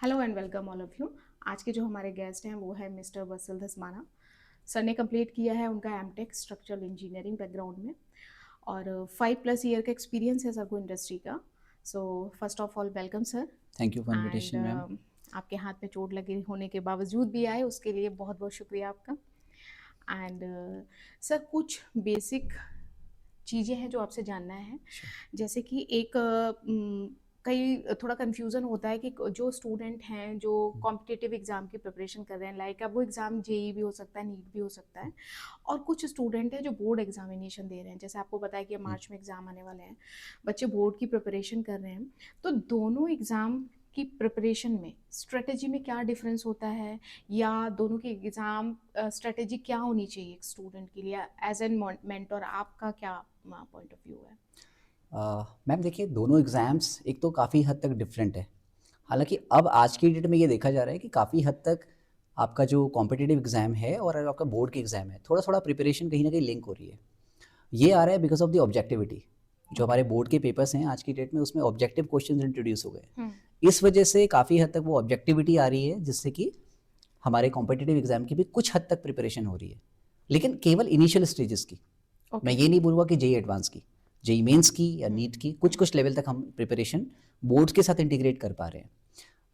Hello and welcome all of you. आज के जो हमारे गेस्ट हैं वो है मिस्टर वत्सल धस्माना। सर ने कंप्लीट किया है उनका एमटेक स्ट्रक्चरल इंजीनियरिंग बैकग्राउंड में और 5+ ईयर का एक्सपीरियंस है सर को इंडस्ट्री का। So first of all welcome sir. Thank you for and invitation ma'am. आपके हाथ में चोट लगे होने के बावजूद भी आए उसके लिए बहुत बहुत शुक्रिया आपका। एंड सर कुछ बेसिक चीज़ें हैं जो आपसे जानना है। जैसे कि एक कई थोड़ा कन्फ्यूज़न होता है कि जो स्टूडेंट हैं जो कॉम्पिटिटिव एग्ज़ाम की प्रिपरेशन कर रहे हैं, लाइक अब वो एग्ज़ाम जेई भी हो सकता है, नीट भी हो सकता है, और कुछ स्टूडेंट हैं जो बोर्ड एग्जामिनेशन दे रहे हैं। जैसे आपको पता है कि मार्च में एग्ज़ाम आने वाले हैं, बच्चे बोर्ड की प्रिपरेशन कर रहे हैं। तो दोनों एग्ज़ाम की प्रिपरेशन में स्ट्रेटजी में क्या डिफरेंस होता है, या दोनों की एग्ज़ाम स्ट्रेटजी क्या होनी चाहिए एक स्टूडेंट के लिए एज एन मेंटर? आपका क्या पॉइंट ऑफ व्यू है? मैम देखिए, दोनों एग्ज़ाम्स एक तो काफ़ी हद तक डिफरेंट है। हालांकि अब आज की डेट में ये देखा जा रहा है कि काफ़ी हद तक आपका जो कॉम्पिटिटिव एग्ज़ाम है और आपका बोर्ड के एग्ज़ाम है, थोड़ा थोड़ा प्रिपरेशन कहीं ना कहीं लिंक हो रही है। ये आ रहा है बिकॉज ऑफ द ऑब्जेक्टिविटी। जो ओके। हमारे बोर्ड के पेपर्स हैं आज की डेट में, उसमें ऑब्जेक्टिव क्वेश्चंस इंट्रोड्यूस हो गए। हम्म। इस वजह से काफ़ी हद तक वो ऑब्जेक्टिविटी आ रही है, जिससे कि हमारे कॉम्पिटिटिव एग्ज़ाम की भी कुछ हद तक प्रिपरेशन हो रही है, लेकिन केवल इनिशियल स्टेजेस की। मैं ओके। ये नहीं बोलूँगा कि जेई एडवांस की, जेई मेंस की या नीट की, कुछ कुछ लेवल तक हम प्रिपरेशन बोर्ड्स के साथ इंटीग्रेट कर पा रहे हैं।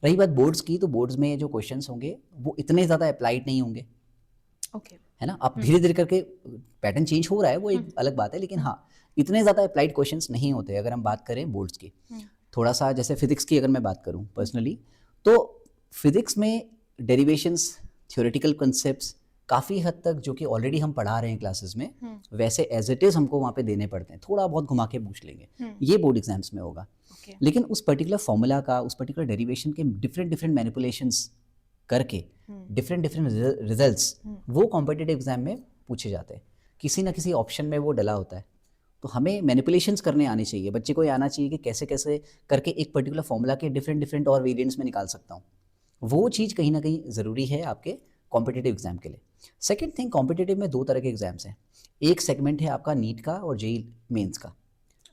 रही बात बोर्ड्स की, तो बोर्ड्स में जो क्वेश्चंस होंगे वो इतने ज़्यादा अप्लाइड नहीं होंगे, ओके। है ना। अब धीरे धीरे करके पैटर्न चेंज हो रहा है, वो एक अलग बात है, लेकिन हाँ, इतने ज़्यादा अप्लाइड क्वेश्चंस नहीं होते अगर हम बात करें बोर्ड्स की। थोड़ा सा जैसे फिजिक्स की अगर मैं बात करूँ पर्सनली, तो फिजिक्स में डेरिवेशंस, थ्योरेटिकल कंसेप्ट्स काफ़ी हद तक जो कि ऑलरेडी हम पढ़ा रहे हैं क्लासेस में, वैसे एज इट इज़ हमको वहाँ पे देने पड़ते हैं। थोड़ा बहुत घुमा के पूछ लेंगे, ये बोर्ड एग्जाम्स में होगा। ओके। लेकिन उस पर्टिकुलर फॉर्मूला का, उस पर्टिकुलर डेरिवेशन के डिफरेंट डिफरेंट मैनिपुलेशंस करके डिफरेंट डिफरेंट रिजल्ट्स वो कॉम्पिटिटिव एग्जाम में पूछे जाते हैं। किसी ना किसी ऑप्शन में वो डला होता है, तो हमें मैनिपुलेशंस करने आने चाहिए। बच्चे को ये आना चाहिए कि कैसे कैसे करके एक पर्टिकुलर फॉर्मूला के डिफरेंट डिफरेंट और वेरिएंट्स में निकाल सकता हूँ। वो चीज़ कहीं ना कहीं ज़रूरी है आपके कॉम्पिटिटिव एग्जाम के लिए। सेकेंड थिंग, कॉम्पिटिटिव में दो तरह के एग्जाम्स हैं। एक सेगमेंट है आपका नीट का और जेई मेंस का,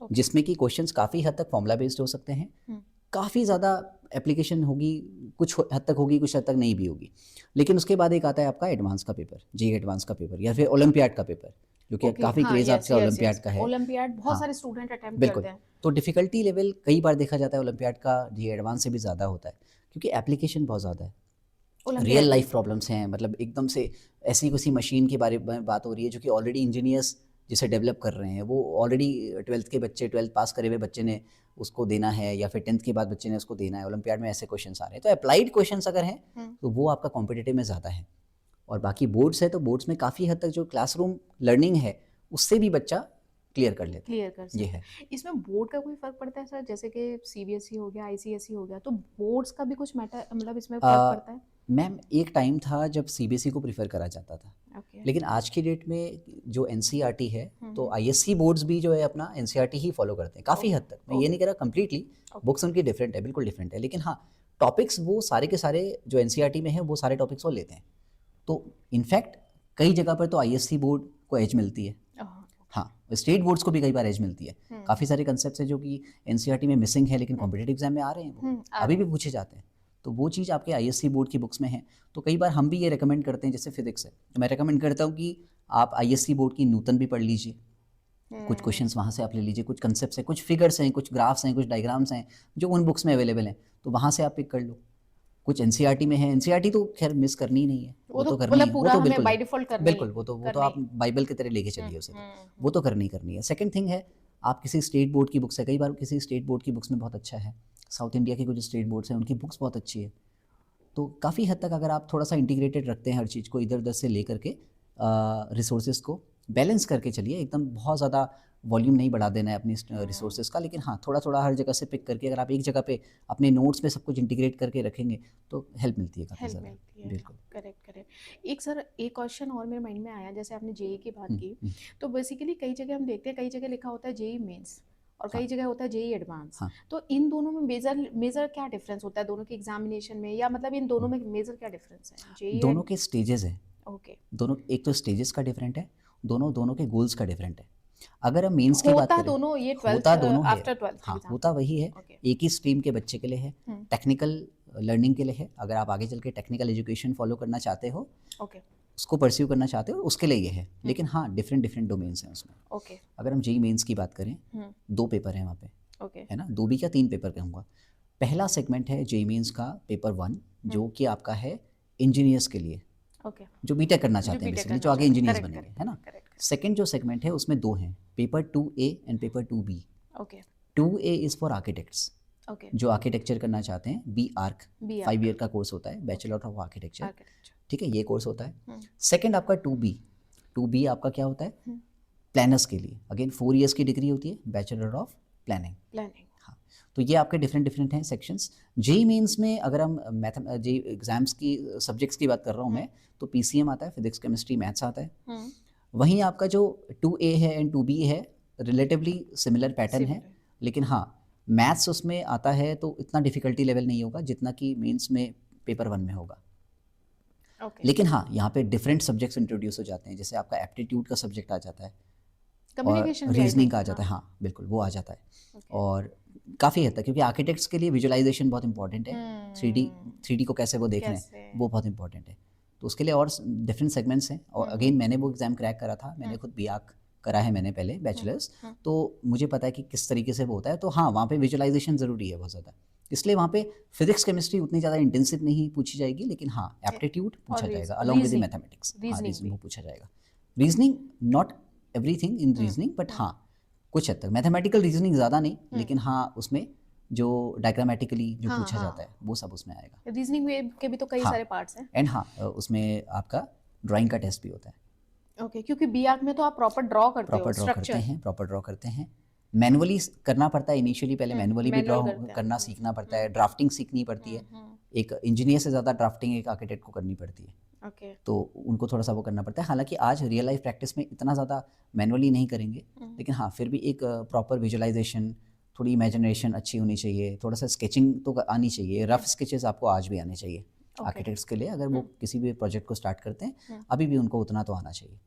जिसमें कि क्वेश्चंस काफ़ी हद तक फॉर्मूला बेस्ड हो सकते हैं, काफ़ी ज़्यादा एप्लीकेशन होगी, कुछ हद तक होगी, कुछ हद तक नहीं भी होगी। लेकिन उसके बाद एक आता है आपका एडवांस का पेपर, जेई एडवांस का पेपर, या फिर ओलंपियाड का पेपर, जो कि ओके। काफ़ी हाँ, क्रेज यस आपका यस यस, ओलंपियाड का है। ओलंपियाड बहुत हाँ, सारे स्टूडेंट अटेम्प्ट बिल्कुल। करते हैं। तो डिफ़िकल्टी लेवल कई बार देखा जाता है ओलंपियाड का जेई एडवांस से भी ज़्यादा होता है, क्योंकि एप्लीकेशन बहुत ज़्यादा है। रियल ओलंपियाड में लाइफ प्रॉब्लम्स हैं, मतलब एकदम से ऐसी किसी मशीन के बारे में बात हो रही है जो कि ऑलरेडी इंजीनियर्स जिसे डेवलप कर रहे हैं, वो ऑलरेडी 12th के बच्चे, 12th पास करे हुए बच्चे ने उसको देना है, या फिर 10th के बाद बच्चे ने उसको देना है। ओलंपियाड में ऐसे क्वेश्चंस आ रहे हैं, तो अप्लाइड क्वेश्चंस अगर हैं तो वो आपका कॉम्पिटिटिव में ज़्यादा है। और बाकी बोर्ड्स है, तो बोर्ड्स में काफ़ी हद तक जो क्लासरूम लर्निंग है उससे भी बच्चा क्लियर कर लेता क्लियर कर है, ये सकते है। हैं। इसमें बोर्ड का कोई फर्क पड़ता है सर? जैसे कि सीबीएसई हो गया, आईसीएसई हो गया, तो बोर्ड्स का भी कुछ मैटर, मतलब इसमें फर्क पड़ता है? मैम एक टाइम था जब सीबीएसई को प्रीफर करा जाता था, ओके। लेकिन आज की डेट में जो एनसीईआरटी है, तो आईएससी बोर्ड्स भी जो है अपना एनसीईआरटी ही फॉलो करते हैं काफ़ी हद तक। मैं ये नहीं कह रहा कंप्लीटली, बुक्स उनकी डिफरेंट है, बिल्कुल डिफरेंट है, लेकिन हाँ, टॉपिक्स वो सारे के सारे जो एनसीईआरटी में है वो सारे टॉपिक्स वो लेते हैं। तो इनफैक्ट कई जगह पर तो आईएससी बोर्ड को एज मिलती है। हाँ, स्टेट बोर्ड्स को भी कई बार एज मिलती है। काफ़ी सारे कंसेप्ट हैं जो कि एनसीईआरटी में मिसिंग है, लेकिन कॉम्पिटिटिव एग्जाम में आ रहे हैं, वो अभी भी पूछे जाते हैं। तो वो चीज़ आपके आईएससी बोर्ड की बुक्स में है। तो कई बार हम भी ये रेकमेंड करते हैं, जैसे फिजिक्स है, तो मैं रेकमेंड करता हूँ कि आप आईएससी बोर्ड की नूतन भी पढ़ लीजिए, कुछ क्वेश्चंस वहाँ से आप ले लीजिए, कुछ कंसेप्ट्स हैं, कुछ फिगर्स हैं, कुछ ग्राफ्स हैं, कुछ डायग्राम्स हैं जो उन बुक्स में अवेलेबल हैं, तो वहाँ से आप पिक कर लो। कुछ एनसीईआरटी में है, एनसीईआरटी तो खैर मिस करनी ही नहीं है, वो वो तो तो करनी मतलब है, वो पूरा तो हमें बिल्कुल बाय है, डिफॉल्ट करना ही बिल्कुल। वो तो करना ही। आप बाइबल की तरह लेके चलिए उसे, तो वो तो करनी ही करनी है। सेकंड थिंग है, आप किसी स्टेट बोर्ड की बुक्स है, कई बार किसी स्टेट बोर्ड की बुक्स में बहुत अच्छा है, साउथ इंडिया के कुछ स्टेट बोर्ड्स हैं उनकी बुक्स बहुत अच्छी है। तो काफ़ी हद तक अगर आप थोड़ा सा इंटीग्रेटेड रखते हैं हर चीज़ को, इधर उधर से ले करके रिसोर्सेज को बैलेंस करके चलिए, एकदम बहुत ज़्यादा वॉल्यूम नहीं बढ़ा देना है अपनी रिसोर्सेज का, लेकिन हाँ, थोड़ा थोड़ा हर जगह से पिक करके अगर आप एक जगह पे अपने नोट्स में सब कुछ इंटीग्रेट करके रखेंगे तो हेल्प मिलती है काफ़ी हेल्प ज़्यादा। मिलती है। बिल्कुल। Correct correct. एक सर, एक क्वेश्चन और मेरे माइंड में आया, जैसे आपने जेई की बात की, तो बेसिकली कई जगह हम देखते हैं, कई जगह लिखा होता है जेई मेंस और हाँ कई जगह होता है जेई एडवांस। हाँ। तो इन दोनों में मेजर मेजर क्या डिफरेंस होता है दोनों के एग्जामिनेशन में, या मतलब इन दोनों में मेजर क्या डिफरेंस है जेई दोनों एंड? के स्टेजेस हैं, ओके। दोनों, एक तो स्टेजेस का डिफरेंट है, दोनों दोनों के गोल्स का डिफरेंट है। अगर हम मेंस की बात होता करें, दोनों ये ट्वेल्थ होता दोनों है। आफ्टर ट्वेल्थ हाँ, एग्जाम? होता वही है, ओके। एक ही स्ट्रीम के बच्चे के लिए है। टेक्निकल लर्निंग के लिए है, अगर आप आगे चल के टेक्निकल एजुकेशन फॉलो करना चाहते हो, ओके उसको परस्यू करना चाहते हो, उसके लिए ये है। लेकिन हाँ, डिफरेंट डिफरेंट डोमेन्स हैं उसमें। ओके अगर हम जेई मेंस की बात करें, 2 पेपर हैं वहाँ पे, ओके है ना, 2 भी क्या 3 पेपर कहूँगा। पहला सेगमेंट है जेई मेंस का पेपर 1, जो कि आपका है इंजीनियर्स के लिए, ओके जो बीटेक करना जो चाहते हैं बीटेक बेसिकली, करना जो आगे चाहते हैं, इंजीनियर्स करेक्ट बनेंगे, करेक्ट है ना। करेक्ट सेकंड जो सेगमेंट है उसमें 2 हैं, paper 2A and paper 2B। Okay 2A is for architects, okay जो आर्किटेक्चर करना चाहते हैं, बी आर्क, बी 5 ईयर का कोर्स होता है, बैचलर ऑफ आर्किटेक्चर, आर्किटेक्चर ठीक है, ये कोर्स होता है। सेकंड आपका 2B आपका क्या होता है, प्लानर्स के लिए, अगेन 4 इयर्स की डिग्री होती है, बैचलर ऑफ प्लानिंग। प्लानिंग हाँ, तो ये आपके डिफरेंट डिफरेंट हैं सेक्शंस। जेई मेंस में अगर हम जेई एग्जाम्स की सब्जेक्ट्स की बात कर रहा हूँ मैं, तो पीसीएम आता है, फिजिक्स केमिस्ट्री मैथ्स आता है। वहीं आपका जो 2A है एंड 2B है, रिलेटिवली सिमिलर पैटर्न है, लेकिन हाँ, मैथ्स उसमें आता है तो इतना डिफिकल्टी लेवल नहीं होगा जितना कि मेंस में पेपर 1 में होगा। ओके लेकिन हाँ, यहाँ पे डिफरेंट सब्जेक्ट्स इंट्रोड्यूस हो जाते हैं, जैसे आपका एप्टीट्यूड का सब्जेक्ट आ जाता है, और कम्युनिकेशन भी रीजनिंग का आ जाता है, हाँ बिल्कुल वो आ जाता है। और काफ़ी हद तक, क्योंकि आर्किटेक्ट्स के लिए विजुअलाइजेशन बहुत इंपॉर्टेंट है, 3D को कैसे वो देख रहे हैं वो बहुत इंपॉर्टेंट है, तो उसके लिए और डिफरेंट सेगमेंट्स हैं। और अगेन मैंने वो एग्ज़ाम क्रैक करा था, मैंने खुद बीआर्क करा है मैंने पहले बैचलर्स, तो मुझे पता है कि किस तरीके से वो होता है। तो हाँ, वहाँ पे विजुअलाइजेशन ज़रूरी है बहुत ज़्यादा, इसलिए वहाँ पे फिजिक्स केमिस्ट्री उतनी ज़्यादा इंटेंसिव नहीं पूछी जाएगी, लेकिन हाँ एप्टीट्यूड पूछा जाएगा अलॉन्ग विद मैथमेटिक्स। हाँ, रीजनिंग वो पूछा जाएगा। Reasoning not everything in reasoning, but हाँ कुछ हद तक मैथमेटिकल रीजनिंग ज़्यादा नहीं, लेकिन हाँ उसमें जो डायग्रामेटिकली जो पूछा जाता है वो सब उसमें आएगा। रीजनिंग में के भी तो कई सारे पार्ट्स हैं। एंड हाँ, उसमें आपका ड्राइंग का टेस्ट भी होता है। ओके, क्योंकि बीआर्क में तो आप प्रॉपर ड्रॉ करते हो, प्रॉपर ड्रॉ करते हैं, मैनुअली करना पड़ता है इनिशियली, पहले मैनुअली भी ड्रॉ करना सीखना पड़ता है, ड्राफ्टिंग सीखनी पड़ती है। एक इंजीनियर से ज़्यादा ड्राफ्टिंग एक आर्किटेक्ट को करनी पड़ती है, ओके तो उनको थोड़ा सा वो करना पड़ता है। हालांकि आज रियल लाइफ प्रैक्टिस में इतना ज़्यादा मैनुअली नहीं करेंगे, लेकिन हाँ फिर भी एक प्रॉपर विजुअलाइजेशन, थोड़ी इमेजिनेशन अच्छी होनी चाहिए, थोड़ा सा स्केचिंग तो आनी चाहिए, रफ स्केचेस आपको आज भी आने चाहिए आर्किटेक्ट्स के लिए। अगर वो किसी भी प्रोजेक्ट को स्टार्ट करते हैं, अभी भी उनको उतना तो आना चाहिए।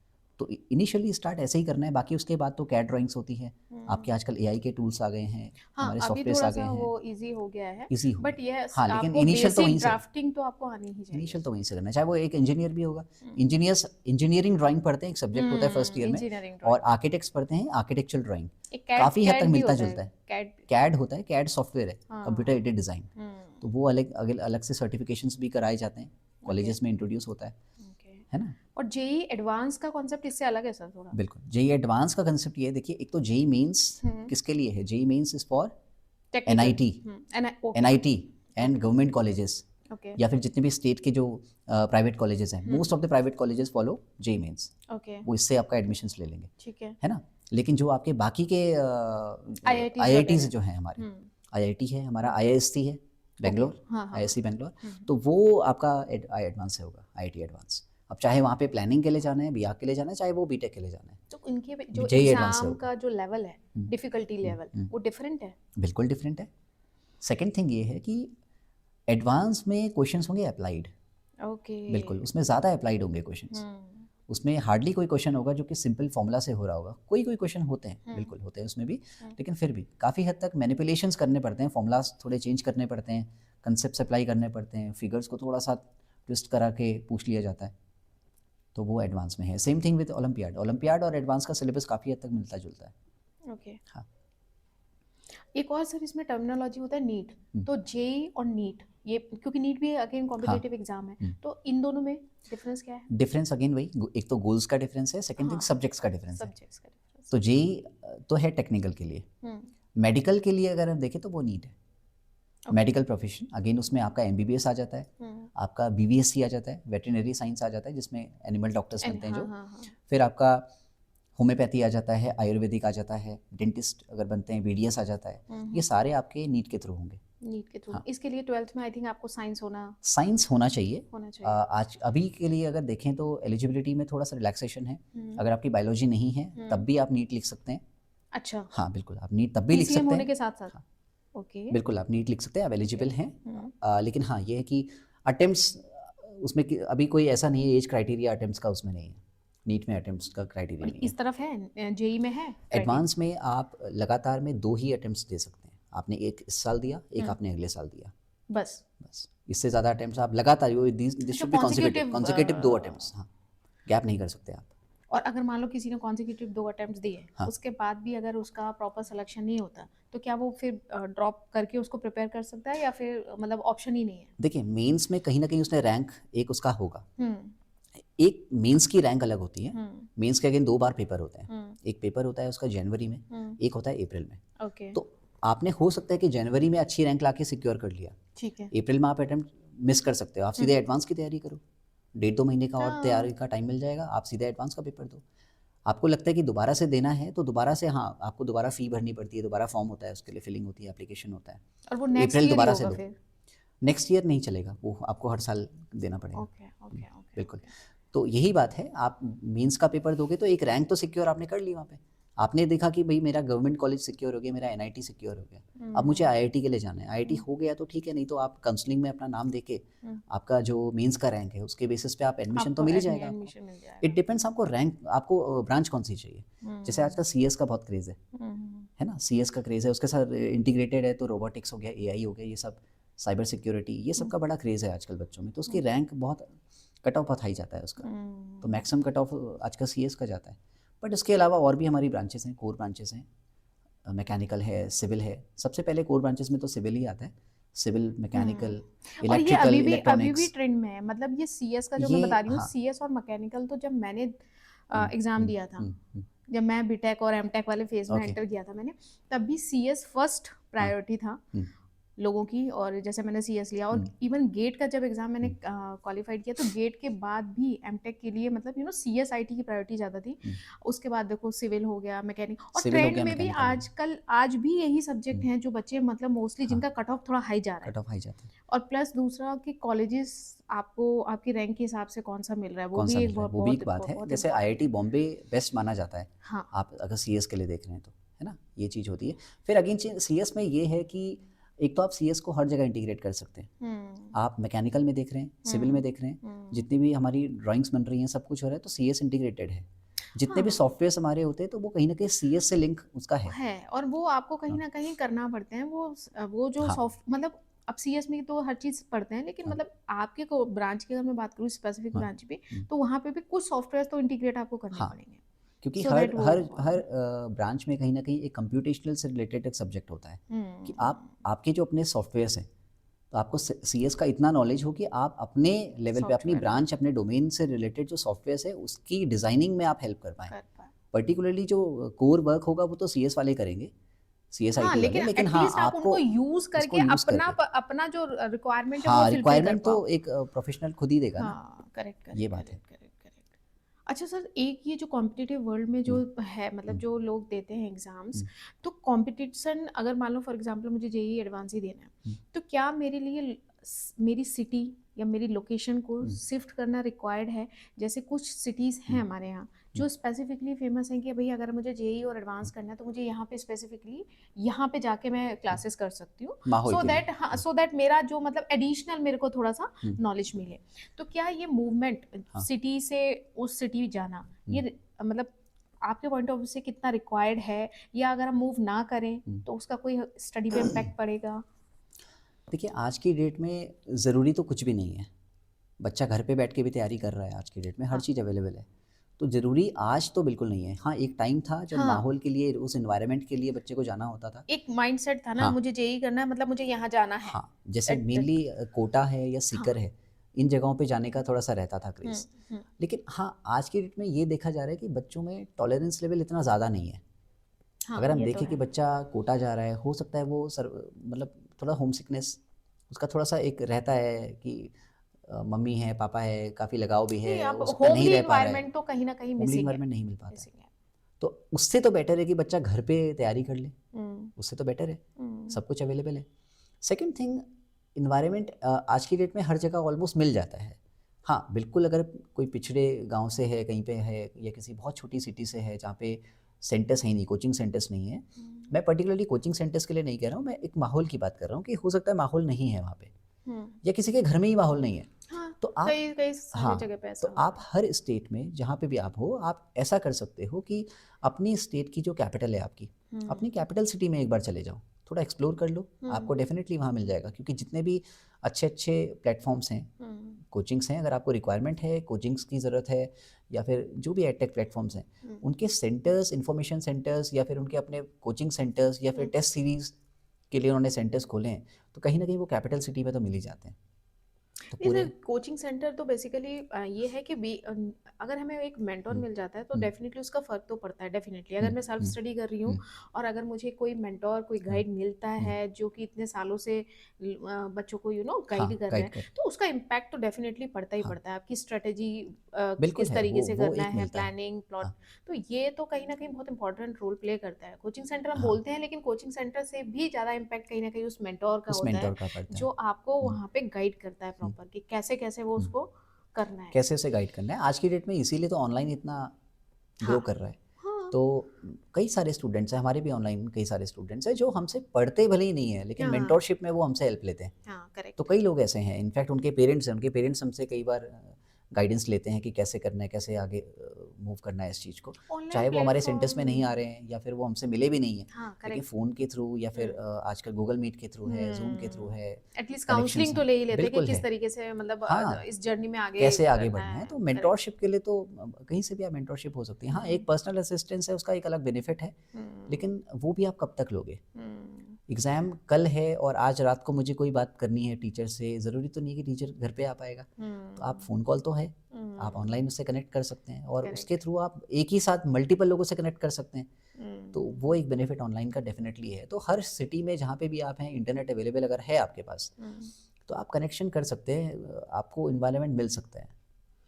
तो इनिशियली स्टार्ट ऐसे ही करना है, बाकी उसके बाद तो कैड ड्राइंग्स होती हैं। आपके आजकल एआई के टूल्स आ गए हैं, हमारे सॉफ्टवेयर्स आ गए हैं, वो इजी हो गया है, इजी हो बट ये हाँ, लेकिन आपको इनिशियल तो वहीं से, ड्राफ्टिंग तो आपको आनी ही चाहिए। इनिशियल तो वहीं से करना है, चाहे वो एक इंजीनियर भी होगा। इंजीनियर्स इंजीनियरिंग ड्राइंग पढ़ते हैं, एक सब्जेक्ट होता है फर्स्ट ईयर में, और आर्किटेक्ट्स पढ़ते हैं आर्किटेक्चरल ड्राइंग, काफ़ी हद तक मिलता जुलता है। कैड होता है, कैड सॉफ्टवेयर है, कंप्यूटर एडेड डिज़ाइन, तो वो अलग अलग से सर्टिफिकेशंस भी कराए जाते हैं, कॉलेजेस में इंट्रोड्यूस होता है ना। और जेई एडवांस का कॉन्सेप्ट इससे अलग है सर थोड़ा? बिल्कुल, जेई एडवांस का कंसेप्ट ये है, देखिए एक तो जेई मेंस किसके लिए है, JEE mains is for NIT and government colleges, या फिर जितने भी स्टेट के जो प्राइवेट कॉलेजेस हैं, most of the private colleges follow JEE mains, वो इससे आपका एडमिशंस ले लेंगे, ठीक है ना। लेकिन जो आपके बाकी के आईआईटीज जो हैं हमारे, आईआईटी है हमारा, आईआईएससी है बेंगलोर, आईआईएससी बेंगलोर, तो वो आपका एडवांस से होगा, आईआईटी एडवांस। अब चाहे वहाँ पे प्लानिंग के लिए जाना है, बीआर के लिए जाना है, चाहे वो बीटेक के लिए जाना है, तो इनके जो जेई एडवांस एग्जाम का जो लेवल है, डिफिकल्टी लेवल, वो डिफरेंट है? बिल्कुल डिफरेंट है। सेकंड थिंग ये है कि एडवांस में क्वेश्चंस होंगे अप्लाइड, ओके बिल्कुल उसमें ज़्यादा अप्लाइड होंगे क्वेश्चंस, उसमें हार्डली कोई क्वेश्चन होगा जो कि सिंपल फॉर्मूला से हो रहा होगा। कोई क्वेश्चन होते हैं, बिल्कुल होते हैं उसमें भी, लेकिन फिर भी काफ़ी हद तक मैनिपुलेशंस करने पड़ते हैं, फॉर्मूलाज थोड़े चेंज करने पड़ते हैं, कंसेप्ट अप्लाई करने पड़ते हैं, फिगर्स को थोड़ा सा ट्विस्ट करा के पूछ लिया जाता है, तो वो एडवांस में है। सेम थिंग विद ओलंपियाड और एडवांस का सिलेबस काफ़ी हद तक मिलता जुलता है। ओके हाँ, एक और सर इसमें टर्मिनोलॉजी होता है नीट, तो जेई और नीट, ये क्योंकि नीट भी अगेन कॉम्पिटिटिव एग्जाम है, तो इन दोनों में डिफरेंस क्या है? डिफरेंस अगेन वही, एक तो गोल्स का डिफरेंस है, सेकंड थिंग सब्जेक्ट्स का डिफरेंस है। तो जेई तो है टेक्निकल के लिए, मेडिकल के लिए अगर हम देखें तो वो नीट है, मेडिकल प्रोफेशन, अगेन उसमें आपका एमबीबीएस आ जाता है, आपका बीवीएससी आ जाता है, वेटरनरी साइंस आ जाता है जिसमें एनिमल डॉक्टर्स बनते हैं जो, फिर आपका होम्योपैथी आ जाता है, आयुर्वेदिक आ जाता है, डेंटिस्ट अगर बनते हैं बीडीएस आ जाता है, ये सारे आपके नीट के थ्रू होंगे। नीट के थ्रू इसके लिए 12th में आई थिंक आपको साइंस होना चाहिए। आज अभी के लिए अगर देखें तो एलिजिबिलिटी में थोड़ा सा रिलैक्सेशन है, अगर आपकी बायोलॉजी नहीं है तब भी आप नीट लिख सकते हैं। अच्छा, हाँ बिल्कुल, आप नीट तब भी लिख सकते हैं होने के साथ साथ। ओके, बिल्कुल आप नीट लिख सकते हैं, आप एलिजिबल हैं। लेकिन हाँ ये है कि अटेम्प्ट्स उसमें अभी कोई ऐसा नहीं है, एज क्राइटेरिया अटेम्प्ट्स का उसमें नहीं है, नीट में अटेम्प्ट्स का क्राइटेरिया नहीं है। इस तरफ है, जेई में है। एडवांस में आप लगातार में 2 ही अटेम्प्ट्स दे सकते हैं, आपने एक इस साल दिया, एक आपने अगले साल दिया, बस। बस इससे ज़्यादा अटेम्प्ट्स आप लगातार, दिस अच्छा, should be consecutive, consecutive 2 consecutive attempts, हाँ, गैप नहीं कर सकते आप। और अगर मान लो किसी ने कॉन्जिक्यूटिव 2 अटेम्प्ट्स दिए, हाँ, उसके बाद भी अगर उसका प्रॉपर सिलेक्शन नहीं होता, तो क्या वो फिर ड्रॉप करके उसको प्रिपेयर कर सकता है या फिर मतलब ऑप्शन ही नहीं है? देखिए मेंस में कहीं न कहीं उसने रैंक एक उसका होगा। हुँ, एक मेंस की रैंक अलग होती है। हुँ, मेंस के अगेन 2 बार पेपर होते हैं। हुँ, एक पेपर होता है उसका जनवरी में, हुँ, एक होता है अप्रैल में। ओके, तो आपने हो सकता है कि जनवरी में अच्छी रैंक लाके सिक्योर कर लिया, ठीक है। अप्रैल में आप अटेम्प्ट मिस कर सकते हो, आप हुँ, सीधे एडवांस की तैयारी करो। 1.5-2 महीने का और हाँ, तैयारी का टाइम मिल जाएगा, आप सीधे एडवांस का पेपर दो। आपको लगता है कि दोबारा से देना है तो दोबारा से, हाँ, आपको दोबारा फ़ी भरनी पड़ती है, दोबारा फॉर्म होता है, उसके लिए फिलिंग होती है, एप्लीकेशन होता है। और वो तो नेक्स्ट अप्रैल ईयर ही दोबारा से होगा दो। फिर? नेक्स्ट ईयर नहीं चलेगा, वो आपको हर साल देना पड़ेगा। ओके, ओके, ओके, बिल्कुल। ओके। तो यही बात है, आप मेंस का पेपर दोगे तो एक रैंक तो सिक्योर आपने कर ली वहाँ पे। आपने देखा कि भई मेरा गवर्नमेंट कॉलेज सिक्योर हो गया, मेरा एनआईटी सिक्योर हो गया। अब मुझे हुँ, आईआईटी के लिए जाना है। आईआईटी हो गया तो ठीक है, नहीं तो आप काउंसलिंग में अपना नाम देके हुँ, आपका जो मेंस का रैंक है उसके बेसिस पे आप एडमिशन तो आपको मिल ही जाएगा आपको। एडमिशन मिल इट जाएगा। डिपेंड्स आपको रैंक, आपको ब्रांच कौन-सी चाहिए। जैसे हुँ, आजकल सीएस का बहुत क्रेज़ हुँ, है ना? सीएस का क्रेज़ है, उसके साथ इंटीग्रेटेड है तो रोबोटिक्स हो गया, एआई हो गया, ये सब, साइबर सिक्योरिटी, ये सब हुँ, का बड़ा क्रेज़ है आजकल बच्चों में। तो उसकी हुँ, रैंक बहुत, कट ऑफ बहुत हाई जाता है उसका। तो हुँ, मैक्सिमम कट ऑफ आजकल सीएस का जाता है। बट इसके अलावा और भी हमारी ब्रांचेस हैं, कोर ब्रांचेस हैं, मैकेनिकल है, सिविल है। सबसे पहले कोर ब्रांचेस में तो सिविल ही आता है। सिविल, हुँ। मैकेनिकल, और ये इलेक्ट्रिकल, अभी भी इलेक्ट्रॉनिक्स, ट्रेंड में है, मतलब ये सीएस का जो मैं ये, बता रही हूँ, हाँ। सीएस और मैकेनिकल तो जब मैंने हुँ, एग्ज़ाम हुँ, दिया था, हुँ, हुँ। जब मैं बीटेक और एमटेक वाले फेज़ में ओके, एंटर किया था मैंने, तब भी सीएस फर्स्ट हाँ, प्रायोरिटी था हुँ, लोगों की। और जैसे मैंने सीएस लिया और हुँ, इवन गेट का जब एग्ज़ाम मैंने हुँ, क्वालिफाइड किया, तो गेट के बाद भी एमटेक के लिए मतलब सीएस आईटी की प्रायोरिटी ज़्यादा थी। हुँ। उसके बाद देखो सिविल हो गया, मैकेनिक, और सिविल हो ट्रेंड गया, में भी मैकेनिकल हो गया। आजकल आज भी यही सब्जेक्ट हुँ, हैं जो बच्चे मतलब मोस्टली हाँ, जिनका कट ऑफ थोड़ा हाई जा रहा है। कट ऑफ हाई जाता है। और प्लस दूसरा कि कॉलेजेस आपको आपकी रैंक के हिसाब से कौन-सा मिल रहा है, वो भी कौन-सा मिल एक रहा है, बहुत वो भी बहुत एक बात है। बहुत जैसे इम्पोर्टेंट आईआईटी है। बॉम्बे बेस्ट माना जाता है, हाँ। आप अगर सीएस के लिए देख रहे हैं तो, है ना? ये चीज़ होती है। फिर अगेन चीज़ सीएस में ये है कि एक तो आप सीएस को हर जगह इंटीग्रेट कर सकते हैं। हुँ, आप मैकेनिकल में देख रहे हैं, सिविल में हुँ, देख रहे हैं, हुँ। जितनी भी हमारी ड्राइंग्स बन रही हैं, सब कुछ हो रहा है तो सीएस इंटीग्रेटेड है। जितने भी हाँ, सॉफ्टवेयर्स हमारे होते हैं तो वो कहीं न कहीं सीएस से लिंक उसका है। है और वो आपको कहीं हाँ, न कहीं करना पड़ते हैं। वो जो हाँ, सॉफ्ट मतलब अब सीएस में तो हर चीज़ पढ़ते हैं, लेकिन हाँ, मतलब आपके को ब्रांच की अगर मैं बात करूँ स्पेसिफिक हाँ, ब्रांच पे, हुँ, तो वहाँ पे भी कुछ सॉफ्टवेयर्स तो इंटीग्रेट आपको करने हाँ। पड़ेंगे। क्योंकि सो हर दैट वो हर हर ब्रांच में कहीं न कहीं एक कंप्यूटेशनल से रिलेटेड एक सब्जेक्ट होता है, कि आप हुँ, आपके जो अपने सॉफ्टवेयर्स हैं, तो आपको सीएस का इतना नॉलेज हो कि आप अपने लेवल पे, अपनी सॉफ्टवेयर में ब्रांच, अपने डोमेन से रिलेटेड जो सॉफ्टवेयर्स है उसकी डिज़ाइनिंग में आप हेल्प कर पाएँ। कर पाएँ। पर्टिकुलरली जो कोर वर्क होगा वो तो सीएस वाले करेंगे, सीएस हाँ, आईटी वाले, लेकिन लेकिन हाँ, एटलीस्ट आप आपको उनको यूज़ उसको करके यूज़ अपना करके, अपना जो रिक्वायरमेंट है वो हाँ, फुलफिल कर रिक्वायरमेंट पाओ। तो एक प्रोफेशनल खुद ही देगा ना, हाँ, करेक्ट, ये करेक्ट, बात है। Correct, correct, correct. अच्छा सर, एक ये जो कॉम्पिटिटिव वर्ल्ड में जो हुँ, है मतलब हुँ, जो लोग देते हैं एग्ज़ाम्स, हुँ, तो कॉम्पिटिशन अगर मान लो फॉर एग्ज़ाम्पल मुझे जेईई एडवांस ही देना है, हुँ, तो क्या मेरे लिए मेरी सिटी या मेरी लोकेशन को हुँ, शिफ्ट करना रिक्वायर्ड है? जैसे कुछ सिटीज़ हैं हुँ, हमारे यहाँ हुँ। जो स्पेसिफिकली फेमस हैं कि भई अगर मुझे जेईई और एडवांस करना है तो मुझे यहाँ पे स्पेसिफिकली यहाँ पे जाके मैं क्लासेस कर सकती हूँ, माहौल सो के लिए। दैट हाँ, सो दैट मेरा जो मतलब एडिशनल मेरे को थोड़ा-सा हुँ, नॉलेज मिले। तो क्या ये मूवमेंट हाँ, सिटी से उस सिटी जाना, हुँ, ये मतलब आपके पॉइंट ऑफ व्यू से कितना रिक्वायर्ड है, या अगर हम मूव ना करें हुँ। तो उसका कोई स्टडी पे इम्पैक्ट पड़ेगा? देखिए, आज की डेट में ज़रूरी तो कुछ भी नहीं है। बच्चा घर पे बैठ के भी तैयारी कर रहा है आज की डेट में, हर हाँ, चीज़ अवेलेबल है। तो ज़रूरी आज तो बिल्कुल नहीं है। हाँ, एक टाइम था जब हाँ, माहौल के लिए, उस एनवायरनमेंट के लिए बच्चे को जाना होता था। एक माइंडसेट था ना, हाँ, मुझे जेईई करना है मतलब मुझे यहाँ जाना है। हाँ, जैसे दैट मेनली कोटा है या हाँ, सीकर है, इन जगहों पे जाने का थोड़ा-सा रहता था हुँ, क्रेज़। हुँ, लेकिन हाँ, आज की डेट में ये देखा जा रहा है कि बच्चों में टॉलरेंस लेवल इतना ज़्यादा नहीं है। हाँ, अगर हम ये तो देखें कि है। बच्चा कोटा जा रहा है, हो सकता है वो मतलब थोड़ा होम सिकनेस उसका थोड़ा-सा एक रहता है कि मम्मी है, पापा है, काफ़ी लगाव भी नहीं, है, अब हो सकता है नहीं होमली रह पा रहा है, एनवायरनमेंट तो कहीं न कहीं होमली मिसिंग है, एनवायरनमेंट नहीं मिल पाता है। मिसिंग है। तो उससे तो बेटर है कि बच्चा घर पे तैयारी कर ले, हुँ, उससे तो बेटर है, हुँ, सब कुछ अवेलेबल है। सेकंड थिंग, एनवायरनमेंट आज की डेट में हर जगह ऑलमोस्ट मिल जाता है। हाँ, बिल्कुल अगर कोई पिछड़े गाँव से है, कहीं पे है या किसी बहुत छोटी सिटी से है जहाँ पे सेंटर्स हैं नहीं, कोचिंग सेंटर्स नहीं है। हुँ, मैं पर्टिकुलरली कोचिंग सेंटर्स के लिए नहीं कह रहा हूँ, मैं एक माहौल की बात कर रहा हूँ कि हो सकता है माहौल नहीं है वहाँ पे हुँ। या किसी के घर में ही माहौल नहीं है। हाँ, तो आप, कई कई सारी हाँ, जगह पे तो ऐसा आप होता है। हर स्टेट में जहाँ पे भी आप हो, आप ऐसा कर सकते हो कि अपनी स्टेट की जो कैपिटल है आपकी, अपनी हुँ, कैपिटल सिटी में एक बार चले जाओ। थोड़ा एक्सप्लोर कर लो, आपको डेफिनेटली वहाँ मिल जाएगा। क्योंकि जितने भी अच्छे अच्छे प्लेटफॉर्म्स हैं, कोचिंग्स हैं, अगर आपको रिक्वायरमेंट है, कोचिंग्स की ज़रूरत है, या फिर जो भी एडटेक प्लेटफॉर्म्स हैं, उनके सेंटर्स, इंफॉर्मेशन सेंटर्स, या फिर उनके अपने कोचिंग सेंटर्स, या फिर टेस्ट सीरीज़ के लिए उन्होंने सेंटर्स खोले हैं, तो कहीं ना कहीं वो कैपिटल सिटी में तो मिल ही जाते हैं। तो नहीं पूरे सर, कोचिंग सेंटर तो बेसिकली ये है कि अगर हमें एक मेंटोर मिल जाता है तो डेफिनेटली उसका फ़र्क तो पड़ता है। डेफिनेटली अगर मैं सेल्फ स्टडी कर रही हूँ और अगर मुझे कोई मेंटोर, कोई गाइड मिलता है जो कि इतने सालों से बच्चों को हाँ गाइड कर रहे गाइड हैं, कर, तो उसका इम्पैक्ट तो डेफिनेटली पड़ता ही हाँ पड़ता है। आपकी स्ट्रेटेजी बिल्कुल किस है, तरीके से वो करना एक है, मिलता है। प्लानिंग, प्लॉट, हाँ तो ये तो कहीं ना कहीं बहुत इंपॉर्टेंट रोल प्ले करता है। कोचिंग सेंटर हम हाँ, बोलते हैं, लेकिन कोचिंग सेंटर से भी ज़्यादा इम्पैक्ट कहीं ना कहीं उस मेंटोर का उस होता है मेंटोर का पड़ता जो है। आपको हम्म, वहाँ पे गाइड करता है हम्म, प्रॉपर कि कैसे कैसे वो हम्म। उसको करना है। कैसे उसे गाइड करना है आज की डेट में, इसीलिए तो ऑनलाइन इतना हाँ ग्रो कर रहा है। हाँ तो कई सारे स्टूडेंट्स हैं, हमारे भी ऑनलाइन कई सारे स्टूडेंट्स हैं जो हमसे पढ़ते भले ही नहीं है, लेकिन हाँ मेंटोरशिप में वो हमसे हेल्प लेते हैं। हाँ, तो करेक्ट। कई लोग ऐसे हैं, इनफैक्ट उनके पेरेंट्स हैं, उनके पेरेंट्स हमसे कई बार गाइडेंस लेते हैं कि कैसे करना है, कैसे आगे मूव करना है इस चीज़ को। ऑनलाइन चाहे वो हमारे सेंटर्स में नहीं आ प्लेटफॉर्म। रहे हैं, या फिर वो हमसे मिले भी नहीं हैं, हाँ, लेकिन करेक्ट। फ़ोन के थ्रू, या फिर हम्म आजकल गूगल मीट के थ्रू है, जूम के थ्रू है, एटलीस्ट कनेक्शंस काउंसलिंग तो हैं। ले ही लेते हैं कि बिल्कुल किस है। तरीके से मतलब हाँ, इस जर्नी में आगे कैसे आगे करना बढ़ना है, है। तो करेक्ट। मेंटोरशिप के लिए तो कहीं से भी आप मेंटोरशिप हो सकती है। हाँ, एक पर्सनल असिस्टेंस है, उसका एक अलग बेनिफिट है, हम्म लेकिन वो भी आप कब तक लोगे? हम्म एग्ज़ाम कल है और आज रात को मुझे कोई बात करनी है टीचर से, ज़रूरी तो नहीं है कि टीचर घर पे आ पाएगा। तो आप फ़ोन कॉल तो है, आप ऑनलाइन उससे कनेक्ट कर सकते हैं, और उसके करेक्ट। थ्रू आप एक ही साथ मल्टीपल लोगों से कनेक्ट कर सकते हैं। तो हम्म वो एक बेनिफिट ऑनलाइन का डेफ़िनेटली है। तो हर सिटी में जहाँ पे भी आप हैं, इंटरनेट अवेलेबल अगर है आपके पास, तो आप कनेक्शन कर सकते हैं, आपको एनवायरनमेंट मिल सकता है,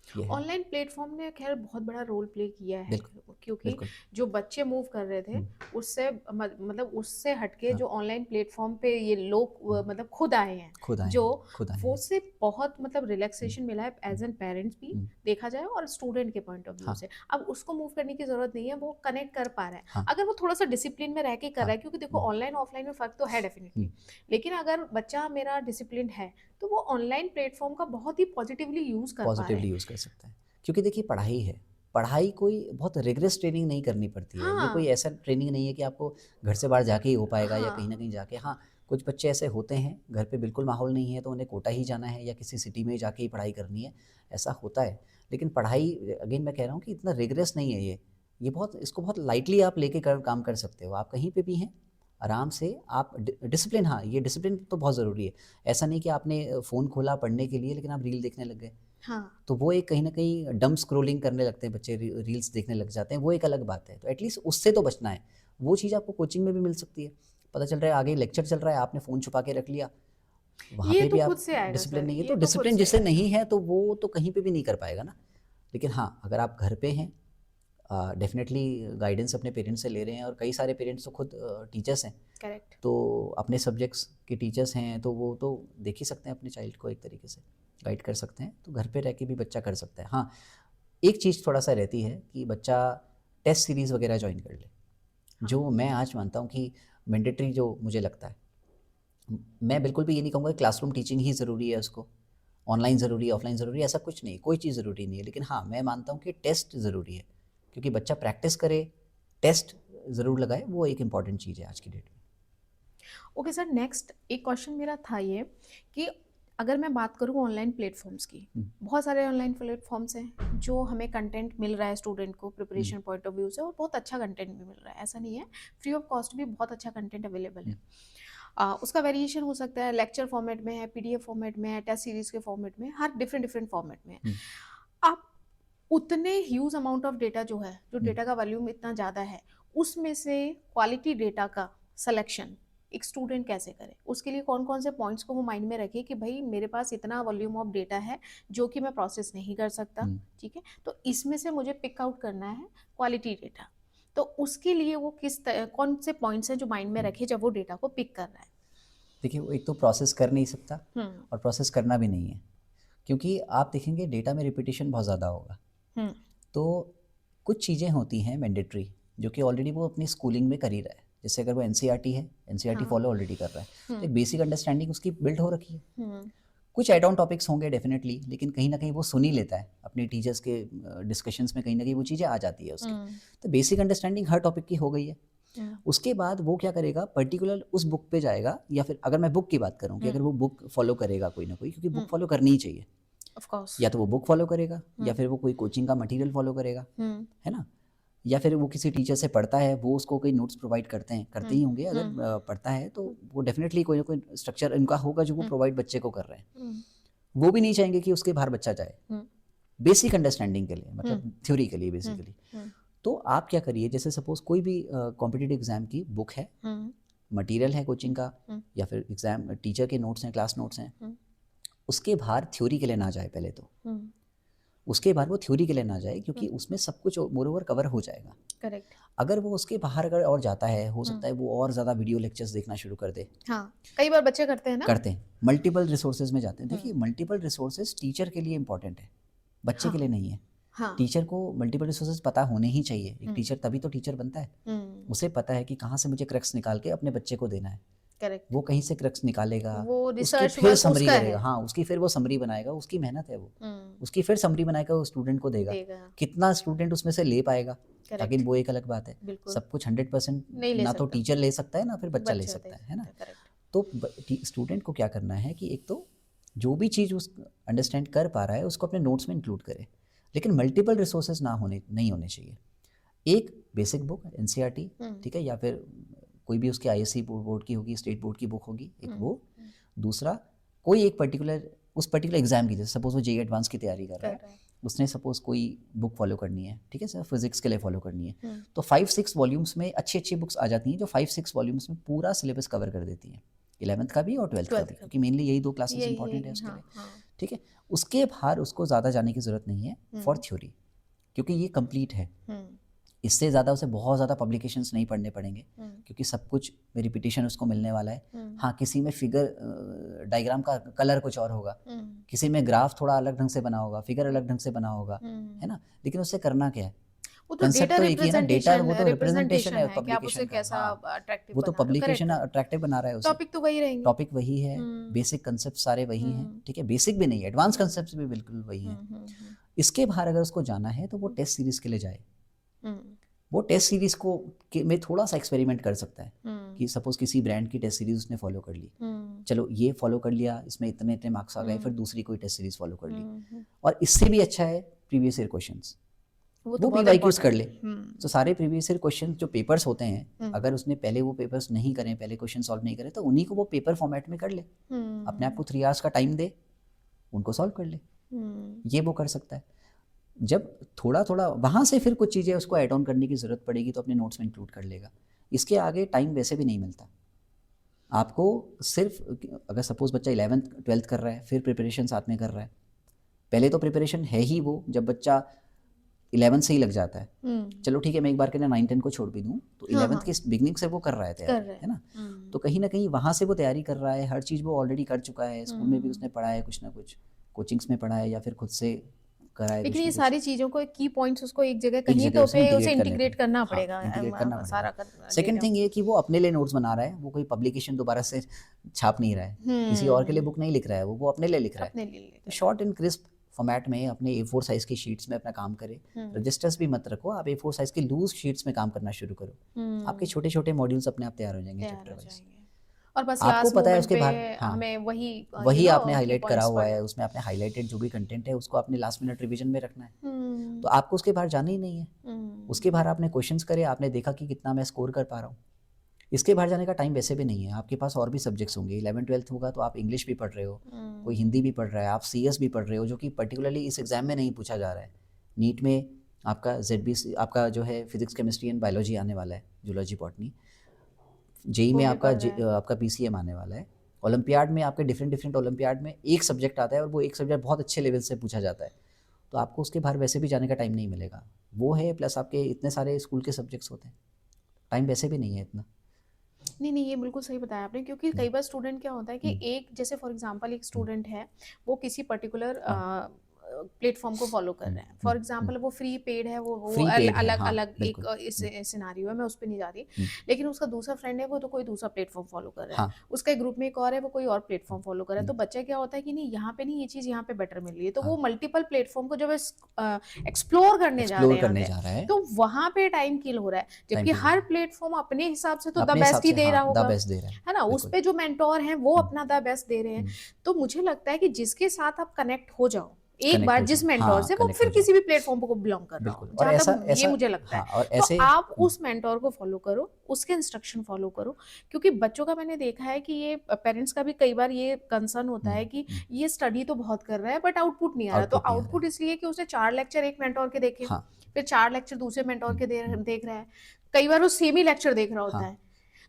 ये है। ऑनलाइन प्लेटफॉर्म ने खैर बहुत बड़ा रोल प्ले किया है, बिल्कुल, क्योंकि बिल्कुल। जो बच्चे मूव कर रहे थे हुँ, उससे मतलब उससे हटके हाँ, जो ऑनलाइन प्लेटफॉर्म पे ये लोग हुँ, मतलब खुद आए हैं, खुद आए जो हैं, खुद आए वो हैं। से बहुत मतलब हुँ, रिलैक्सेशन मिला है हुँ, एज एन पेरेंट्स भी हुँ, देखा जाए और स्टूडेंट के पॉइंट ऑफ व्यू हाँ, से। अब उसको मूव करने की जरूरत नहीं है, वो कनेक्ट कर पा रहा है। हाँ, अगर वो थोड़ा सा डिसिप्लिन में रह के कर रहा हाँ, है, क्योंकि देखो हुँ, ऑनलाइन ऑफलाइन में फर्क तो है हुँ, डेफिनेटली, लेकिन अगर बच्चा मेरा डिसिप्लिन है तो वो ऑनलाइन प्लेटफॉर्म का बहुत ही पॉजिटिवली यूज कर पा रहे पॉज़िटिवली हैं। यूज़ कर सकते हैं। क्योंकि देखिए पढ़ाई है, पढ़ाई कोई बहुत रिगरस ट्रेनिंग नहीं करनी पड़ती है। ये कोई हाँ ऐसा ट्रेनिंग नहीं है कि आपको घर से बाहर जाके ही हो पाएगा, या कहीं न हाँ कहीं जाके। हाँ, कुछ बच्चे ऐसे होते हैं, घर पे बिल्कुल माहौल नहीं है, तो उन्हें कोटा ही जाना है या किसी सिटी में ही जाके ही पढ़ाई करनी है, ऐसा होता है। लेकिन पढ़ाई अगेन मैं कह रहा हूँ कि इतना रिगरस नहीं है ये। ये बहुत, इसको बहुत लाइटली आप लेके काम कर सकते हो। आप कहीं पे भी हैं, आराम से आप डिसिप्लिन, हाँ, ये डिसिप्लिन तो बहुत ज़रूरी है। ऐसा नहीं कि आपने फ़ोन खोला पढ़ने के लिए, लेकिन आप रील देखने लग गए। हाँ, तो वो एक कहीं न कहीं डम स्क्रॉलिंग करने लगते हैं बच्चे, रील्स देखने लग जाते हैं, वो एक अलग बात है। तो एटलीस्ट उससे तो बचना है। वो चीज़ आपको कोचिंग में भी मिल सकती है। पता चल रहा है आगे लेक्चर चल रहा है, आपने फ़ोन छुपा के रख लिया, वहाँ ये पे तो भी खुद आप से आएगा डिसिप्लिन सर, नहीं है। तो ये तो खुद डिसिप्लिन से जिससे आएगा। नहीं है, तो वो तो कहीं पे भी नहीं कर पाएगा ना। लेकिन हाँ, अगर आप घर पे हैं, डेफ़िनेटली गाइडेंस अपने पेरेंट्स से ले रहे हैं, और कई सारे पेरेंट्स तो खुद टीचर्स हैं, करेक्ट। तो अपने सब्जेक्ट्स के टीचर्स हैं, तो वो तो देख ही सकते हैं अपने चाइल्ड को, एक तरीके से गाइड कर सकते हैं। तो घर पे रह के भी बच्चा कर सकता है। हाँ, एक चीज़ थोड़ा-सा रहती है कि बच्चा टेस्ट सीरीज़ वगैरह जॉइन कर ले, हाँ जो मैं आज मानता हूँ कि मैंडेटरी जो मुझे लगता है। मैं बिल्कुल भी ये नहीं कहूँगा कि क्लासरूम टीचिंग ही ज़रूरी है उसको, ऑनलाइन ज़रूरी है, ऑफलाइन ज़रूरी है, ऐसा कुछ नहीं, कोई चीज़ ज़रूरी नहीं है। लेकिन हाँ, मैं मानता हूँ कि टेस्ट ज़रूरी है, क्योंकि बच्चा प्रैक्टिस करे, टेस्ट ज़रूर लगाए, वो एक इम्पॉर्टेंट चीज़ है आज की डेट में। ओके सर, नेक्स्ट एक क्वेश्चन मेरा था ये कि अगर मैं बात करूँ ऑनलाइन प्लेटफॉर्म्स की, हुँ, बहुत सारे ऑनलाइन प्लेटफॉर्म्स हैं जो हमें कंटेंट मिल रहा है स्टूडेंट को हुँ, प्रिपरेशन पॉइंट ऑफ व्यू से, और बहुत अच्छा कंटेंट भी मिल रहा है, ऐसा नहीं है। फ्री ऑफ कॉस्ट भी बहुत अच्छा कंटेंट अवेलेबल हुँ, है। उसका वेरिएशन हो सकता है, लेक्चर फॉर्मेट में है, पीडीएफ फॉर्मेट में है, टेस्ट सीरीज के फॉर्मेट में, हर डिफरेंट डिफरेंट फॉर्मेट में है। हुँ, आप उतने ह्यूज अमाउंट ऑफ डेटा जो है, जो हुँ। डेटा का वॉल्यूम इतना ज़्यादा है, उसमें से क्वालिटी डेटा का सिलेक्शन एक स्टूडेंट कैसे करे? उसके लिए कौन कौन से पॉइंट्स को वो माइंड में रखे कि भाई मेरे पास इतना वॉल्यूम ऑफ डेटा है जो कि मैं प्रोसेस नहीं कर सकता, हुँ। ठीक है, तो इसमें से मुझे पिक आउट करना है क्वालिटी डेटा। तो उसके लिए वो कौन से पॉइंट्स हैं जो माइंड में रखे जब वो डेटा को पिक कर रहा है? देखिए, वो एक तो प्रोसेस कर नहीं सकता, हम्म और प्रोसेस करना भी नहीं है, क्योंकि आप देखेंगे डेटा में रिपीटिशन बहुत ज़्यादा होगा। हम्म तो कुछ चीज़ें होती हैं मैंडेटरी, जो कि ऑलरेडी वो अपनी स्कूलिंग में कर ही रहा है। जैसे अगर वो एनसीईआरटी है, एनसीईआरटी हाँ फॉलो ऑलरेडी कर रहा है, तो हम्म एक बेसिक अंडरस्टैंडिंग उसकी बिल्ड हो रखी है। हम्म कुछ एड ऑन टॉपिक्स होंगे डेफिनेटली, लेकिन कहीं न कहीं वो सुन ही लेता है। अपने टीचर्स के डिस्कशंस में कहीं न कहीं वो चीज़ें आ जाती है उसके। हम्म तो बेसिक अंडरस्टैंडिंग हर टॉपिक की हो गई है। उसके बाद वो क्या करेगा, पर्टिकुलर उस बुक पे जाएगा, या फिर अगर मैं बुक की बात करूँ कि अगर वो बुक फॉलो करेगा कोई ना कोई, क्योंकि बुक फॉलो करनी ही चाहिए, ऑफ कोर्स, या तो वो बुक फॉलो करेगा या फिर वो कोई कोचिंग का मटेरियल फॉलो करेगा, है ना, या फिर वो किसी टीचर से पढ़ता है, वो उसको कोई नोट्स प्रोवाइड करते ही होंगे, अगर पढ़ता है तो वो डेफिनेटली कोई ना कोई स्ट्रक्चर इनका होगा जो वो प्रोवाइड बच्चे को कर रहे हैं। वो भी नहीं चाहेंगे कि उसके बाहर बच्चा जाए, बेसिक अंडरस्टैंडिंग के लिए, मतलब थ्योरी के लिए बेसिकली। तो आप क्या करिए, जैसे सपोज कोई भी कॉम्पिटिटिव एग्जाम की बुक है, मटेरियल है कोचिंग का, या फिर एग्जाम टीचर के नोट्स हैं, क्लास नोट्स हैं, उसके बाहर थ्योरी के लिए ना जाए पहले तो, उसके बाद वो थ्योरी के लिए ना जाए, क्योंकि उसमें सब कुछ मोर ओवर कवर हो जाएगा। करेक्ट। अगर वो उसके बाहर अगर और जाता है, हो सकता है वो और ज़्यादा वीडियो लेक्चर्स देखना शुरू कर दे। हाँ, कई बार बच्चे करते हैं ना, करते हैं, मल्टीपल रिसोर्सेज में जाते हैं। देखिए, मल्टीपल रिसोर्सेज टीचर के लिए इंपॉर्टेंट है, बच्चे के लिए नहीं है। हाँ, टीचर को मल्टीपल रिसोर्सेज पता होने ही चाहिए। एक टीचर तभी तो टीचर बनता है, उसे पता है कि कहाँ से मुझे क्रक्स निकाल के अपने बच्चे को देना है। करेक्ट। वो कहीं से क्रक्स निकालेगा, वो उसकी रिसर्च फिर वर्क समरी उसका करेगा, है। हाँ उसकी फिर वो समरी बनाएगा, उसकी मेहनत है वो, उसकी फिर समरी बनाएगा, वो स्टूडेंट को देगा। कितना स्टूडेंट उसमें से ले पाएगा, लेकिन वो एक अलग बात है। सब कुछ 100% ना तो टीचर ले सकता है, ना फिर बच्चा ले सकता है ना। तो स्टूडेंट को क्या करना है कि एक तो जो भी चीज़ उस अंडरस्टैंड कर पा रहा है उसको अपने नोट्स में इंक्लूड करे, लेकिन मल्टीपल रिसोर्सेज नहीं होने चाहिए। एक बेसिक बुक एनसीईआरटी, ठीक है, या फिर कोई भी उसके आईएससी बोर्ड की होगी, स्टेट बोर्ड की बुक होगी, एक वो। दूसरा, कोई एक उस पर्टिकुलर एग्जाम की, जैसे सपोज वो जेईई एडवांस की तैयारी कर रहा है, उसने सपोज कोई बुक फॉलो करनी है, ठीक है सर, फिजिक्स के लिए फॉलो करनी है, तो 5-6 वॉल्यूम्स में अच्छी अच्छी बुक्स आ जाती हैं जो 5-6 वॉल्यूम्स में पूरा सिलेबस कवर कर देती हैं, 11th का भी और 12th का भी, क्योंकि मेनली यही 2 क्लासेस इंपॉर्टेंट है उसके लिए, ठीक है। उसके बाहर उसको ज़्यादा जाने की ज़रूरत नहीं है फॉर थ्योरी, क्योंकि ये कंप्लीट है। इससे ज़्यादा उसे बहुत ज़्यादा पब्लिकेशंस नहीं पढ़ने पड़ेंगे, क्योंकि सब कुछ में रिपीटिशन उसको मिलने वाला है। हाँ, किसी में फिगर डायग्राम का कलर कुछ और होगा, किसी में ग्राफ थोड़ा अलग ढंग से बना होगा, फिगर अलग ढंग से बना होगा, है ना, लेकिन उससे करना क्या है, वो तो कंसेप्ट तो एक ही है ना, डेटा, वो तो रिप्रेजेंटेशन है कि आप उसे पब्लिकेशन का, कैसा हाँ, अट्रैक्टिव वो तो बना रहे हो। पब्लिकेशन अट्रैक्टिव बना रहा है उसे, टॉपिक तो वही रहेंगे, टॉपिक वही है, बेसिक कंसेप्ट सारे वही हैं, ठीक है, बेसिक भी नहीं है, एडवांस कंसेप्ट भी बिल्कुल वही हैं। इसके बाहर अगर उसको जाना है तो वो टेस्ट सीरीज के लिए जाए। वो टेस्ट सीरीज को में थोड़ा सा एक्सपेरिमेंट कर सकता है, कि सपोज किसी ब्रांड की टेस्ट सीरीज उसने फॉलो कर ली, चलो ये फॉलो कर लिया, इसमें इतने इतने मार्क्स आ गए, फिर दूसरी कोई टेस्ट सीरीज फॉलो कर ली, और इससे भी अच्छा है प्रीवियस ईयर क्वेश्चंस, वो पीवाईक्यूज कर ले। तो सारे प्रीवियस ईयर क्वेश्चन जो पेपर्स होते हैं, अगर उसने पहले वो पेपर्स नहीं करें, पहले क्वेश्चन सॉल्व नहीं करें, तो उन्हीं को वो पेपर फॉर्मेट में कर ले, अपने आप को 3 आवर्स का टाइम दे, उनको सॉल्व कर ले, ये वो कर सकता है। जब थोड़ा थोड़ा वहाँ से फिर कुछ चीज़ें उसको ऐड ऑन करने की ज़रूरत पड़ेगी तो अपने नोट्स में इंक्लूड कर लेगा। इसके आगे टाइम वैसे भी नहीं मिलता आपको। सिर्फ अगर सपोज बच्चा 11th 12th कर रहा है, फिर प्रिपरेशन साथ में कर रहा है, पहले तो प्रिपरेशन है ही वो, जब बच्चा 11th से ही लग जाता है, चलो ठीक है, मैं एक बार कहना 9-10 को छोड़ भी दूँ, तो 11th के बिगनिंग से वो कर रहा है तैयारी, है ना। तो कहीं ना कहीं वहाँ से वो तैयारी कर रहा है, हर चीज़ वो ऑलरेडी कर चुका है, स्कूल में भी उसने पढ़ा है कुछ ना कुछ, कोचिंग्स में पढ़ा है, या फिर खुद से करा है। लेकिन ये सारी चीज़ों को, की पॉइंट्स उसको एक जगह कहीं तो पे उसे इंटीग्रेट करना पड़ेगा, सारा करना। सेकंड थिंग ये कि वो अपने लिए नोट्स बना रहा है, वो कोई पब्लिकेशन दोबारा से छाप नहीं रहा है, किसी और के लिए बुक नहीं लिख रहा है, वो अपने लिए लिख रहा है। शॉर्ट एंड क्रिस्प फॉर्मेट में अपने A4 साइज की शीट्स में अपना काम करे, रजिस्टर्स भी मत रखो, आप A4 साइज की लूज शीट्स में काम करना शुरू करो, आपके छोटे छोटे मॉड्यूल्स अपने आप तैयार हो जाएंगे चैप्टर वाइज, और बस आपको पता है उसके बाद, हाँ, हमें वही आपने हाईलाइट करा हुआ है, उसमें आपने हाईलाइटेड जो भी कंटेंट है उसको आपने लास्ट मिनट रिवीजन में रखना है, तो आपको उसके बाहर जाना ही नहीं है। उसके बाहर आपने क्वेश्चंस करे, आपने देखा कि कितना मैं स्कोर कर पा रहा हूँ, इसके बाहर जाने का टाइम वैसे भी नहीं है। आपके पास और भी सब्जेक्ट्स होंगे, 11th-12th होगा तो आप इंग्लिश भी पढ़ रहे हो, कोई हिंदी भी पढ़ रहा है, आप CS भी पढ़ रहे हो, जो कि पर्टिकुलरली इस एग्जाम में नहीं पूछा जा रहा है। नीट में आपका ZBC, आपका जो है फिजिक्स केमिस्ट्री एंड बायोलॉजी आने वाला है, जूलॉजी बॉटनी, जेई में आपका PCM आने वाला है, ओलंपियाड में आपके डिफरेंट ओलंपियाड में एक सब्जेक्ट आता है, और वो एक सब्जेक्ट बहुत अच्छे लेवल से पूछा जाता है, तो आपको उसके बाहर वैसे भी जाने का टाइम नहीं मिलेगा। वो है, प्लस आपके इतने सारे स्कूल के सब्जेक्ट्स होते हैं, टाइम वैसे भी नहीं है इतना। नहीं, ये बिल्कुल सही बताया आपने, क्योंकि कई बार स्टूडेंट क्या होता है कि एक, जैसे फॉर एग्जांपल एक स्टूडेंट है, वो किसी पर्टिकुलर प्लेटफॉर्म को फॉलो कर रहे हैं, फॉर एग्जांपल वो फ्री पेड है, वो फ्री पेड है, अलग हाँ अलग एक बिल्कुल। इस सिनारियो है, मैं उस पर नहीं जा रही, लेकिन उसका दूसरा फ्रेंड है वो तो कोई दूसरा प्लेटफॉर्म फॉलो कर रहा है, हाँ उसका एक ग्रुप में एक और है वो कोई और प्लेटफॉर्म फॉलो कर रहा है, तो बच्चा क्या होता है कि नहीं यहाँ पे नहीं ये चीज़ यहाँ पे बेटर मिल रही है, तो वो मल्टीपल प्लेटफॉर्म को जब एक्सप्लोर करने जा रहे एक्सप्लोर हैं करने आगे, जा रहा है, तो वहां पे टाइम किल हो रहा है, टाइम जबकि किल हो हर रहा है, प्लेटफॉर्म अपने हिसाब से तो द अपने हिसाब बेस्ट ही से दे हाँ रहा द होगा, बेस्ट दे रहा है ना, उस बिल्कुल। पे जो मेंटोर हैं वो हम्म, अपना द बेस्ट दे रहे हैं, तो मुझे लगता है कि जिसके साथ आप कनेक्ट हो जाओ एक कनेक्ट बार हो जिस जाओ, मेंटोर हाँ से, वो कनेक्ट फिर हो जाओ किसी भी प्लेटफॉर्म को बिलोंग कर रहा हो, बिल्कुल। और जहां ऐसा तक ये ऐसा मुझे लगता हाँ है, और तो ऐसे आप उस मेंटोर को फॉलो करो, उसके इंस्ट्रक्शन फॉलो करो, क्योंकि बच्चों का मैंने देखा है कि ये पेरेंट्स का भी कई बार ये कंसर्न होता है कि ये स्टडी तो बहुत कर रहा है बट आउटपुट नहीं आ रहा, तो आउटपुट नहीं आ रहा आउटपुट है, इसलिए कि उसने 4 लेक्चर एक मेंटोर के देखे, हाँ फिर 4 लेक्चर दूसरे मेंटोर के हम्म, देख रहा है, कई बार वो सेम ही लेक्चर देख रहा होता हाँ है,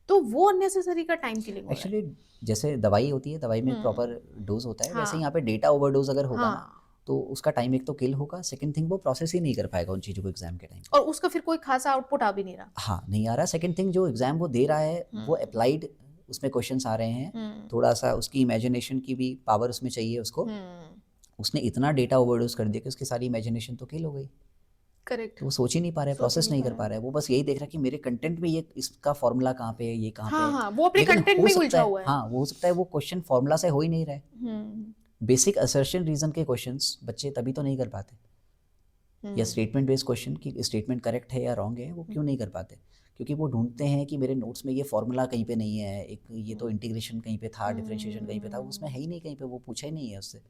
तो वो अननेसेसरी का टाइम किलिंग हो रहा है। एक्चुअली जैसे दवाई होती है, दवाई में एक हम्म। प्रॉपर डोज होता है, वैसे ही हाँ यहाँ पे डेटा ओवरडोज अगर होगा ना हाँ, तो उसका टाइम एक तो किल होगा, सेकंड थिंग वो प्रोसेस ही नहीं कर पाएगा उन चीज़ों को एग्जाम के टाइम पे। और उसका फिर कोई खासा आउटपुट आ भी नहीं रहा। हाँ नहीं आ रहा, सेकंड थिंग जो एग्जाम वो दे रहा है वो हम्म अप्लाइड उसमें क्वेश्चंस आ रहे हैं, हम्म थोड़ा सा उसकी इमेजिनेशन की भी पावर उसमें चाहिए उसको, हम्म, उसने इतना डेटा ओवरडोज कर दिया कि उसकी सारी इमेजिनेशन तो किल हो गई, करेक्ट, तो वो सोच ही नहीं पा रहा है, सोच ही प्रोसेस नहीं नहीं पा कर रहा पा है। रहा है, वो बस यही देख रहा है कि मेरे कंटेंट में ये इसका फॉर्मूला कहाँ पे है, ये कहाँ पे हाँ है, हाँ, वो अपने लेकिन कंटेंट हो में ही सकता उलझा है हुआ है। हाँ वो हो सकता है वो क्वेश्चन फॉर्मूला से हो ही नहीं रहा है, हम्म बेसिक असर्शन रीजन के क्वेश्चंस बच्चे तभी तो नहीं कर पाते, या स्टेटमेंट बेस्ड क्वेश्चन कि स्टेटमेंट करेक्ट है या रॉन्ग है, वो क्यों नहीं कर पाते, क्योंकि वो ढूंढते हैं कि मेरे नोट्स में ये फॉर्मूला कहीं पे नहीं है, एक ये तो इंटीग्रेशन कहीं पे था, डिफरेंशिएशन कहीं पे था, उसमें है ही नहीं कहीं पे, वो पूछा ही नहीं है उससे।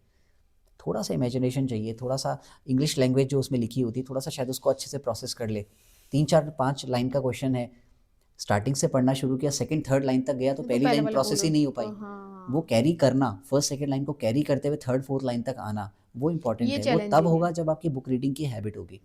थोड़ा सा इमेजिनेशन चाहिए, थोड़ा सा इंग्लिश लैंग्वेज जो उसमें लिखी होती है थोड़ा सा शायद उसको अच्छे से प्रोसेस कर ले, 3 4 5 लाइन का क्वेश्चन है, स्टार्टिंग से पढ़ना शुरू किया, सेकंड थर्ड लाइन तक गया तो तो पहली पहले लाइन वाला प्रोसेस बोलो ही नहीं हो तो पाई, वो हाँ, कैरी करना, फर्स्ट सेकंड लाइन को कैरी करते हुए थर्ड फोर्थ लाइन तक आना, वो इंपॉर्टेंट ये है, वो तब चैलेंजिंग होगा है। जब आपकी बुक रीडिंग की हैबिट होगी,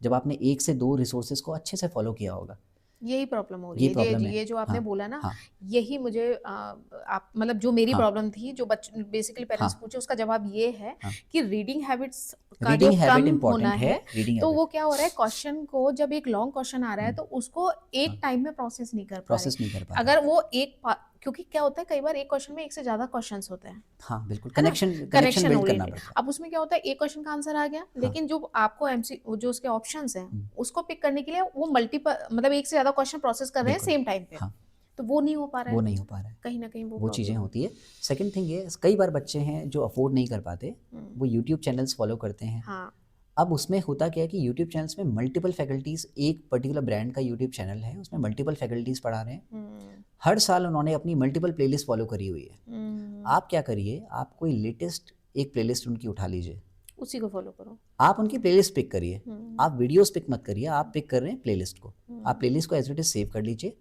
जब आपने 1 से 2 रिसोर्सेज को अच्छे से फॉलो किया होगा, यही प्रॉब्लम हो रही ये है, प्रॉब्लम है। ये जो आपने हाँ बोला ना, हाँ यही मुझे आप मतलब जो मेरी हाँ प्रॉब्लम थी, जो बेसिकली पेरेंट्स हाँ पूछे, उसका जवाब ये है हाँ कि रीडिंग हैबिट्स का जो रीडिंग हैबिट कम होना इंपॉर्टेंट है, है, रीडिंग तो हैबिट वो क्या हो रहा है, क्वेश्चन को जब एक लॉन्ग क्वेश्चन आ रहा है तो उसको हाँ एक टाइम में प्रोसेस नहीं कर पा रहे, प्रोसेस नहीं कर पा रहे, अगर वो क्योंकि क्या होता है कई बार एक क्वेश्चन में एक से ज्यादा क्वेश्चंस होते हैं, हाँ बिल्कुल, है ना, कनेक्शन कनेक्शन बिल्ड करना ओरिएंटेड, पड़ता है, अब उसमें क्या होता है एक क्वेश्चन का आंसर आ गया, हाँ लेकिन जो आपको एमसी जो उसके ऑप्शंस हैं उसको पिक करने के लिए वो मल्टीपल मतलब एक से ज्यादा क्वेश्चन प्रोसेस कर रहे हैं बिल्कुल सेम टाइम पे, हाँ तो वो नहीं हो पा रहा वो है, नहीं हो पा रहा है, कहीं ना कहीं वो वो चीज़ें प्रॉब्लम है। होती है। सेकंड थिंग ये कई बार बच्चे हैं जो अफोर्ड नहीं कर पाते, वो यूट्यूब चैनल्स फॉलो करते हैं, हाँ अब उसमें होता क्या है कि यूट्यूब चैनल्स में मल्टीपल फैकल्टीज़, एक पर्टिकुलर ब्रांड का यूट्यूब चैनल है उसमें मल्टीपल फैकल्टीज़ पढ़ा रहे हैं, हर साल उन्होंने अपनी मल्टीपल प्लेलिस्ट फॉलो करी हुई है, आप क्या करिए, आप कोई लेटेस्ट एक प्लेलिस्ट उनकी उठा लीजिए, उसी को फॉलो करो। आप उनकी प्लेलिस्ट पिक करिए, आप वीडियोस पिक मत करिए, आप पिक कर रहे हैं प्लेलिस्ट को, आप प्लेलिस्ट को एज इट इज सेव कर लीजिए,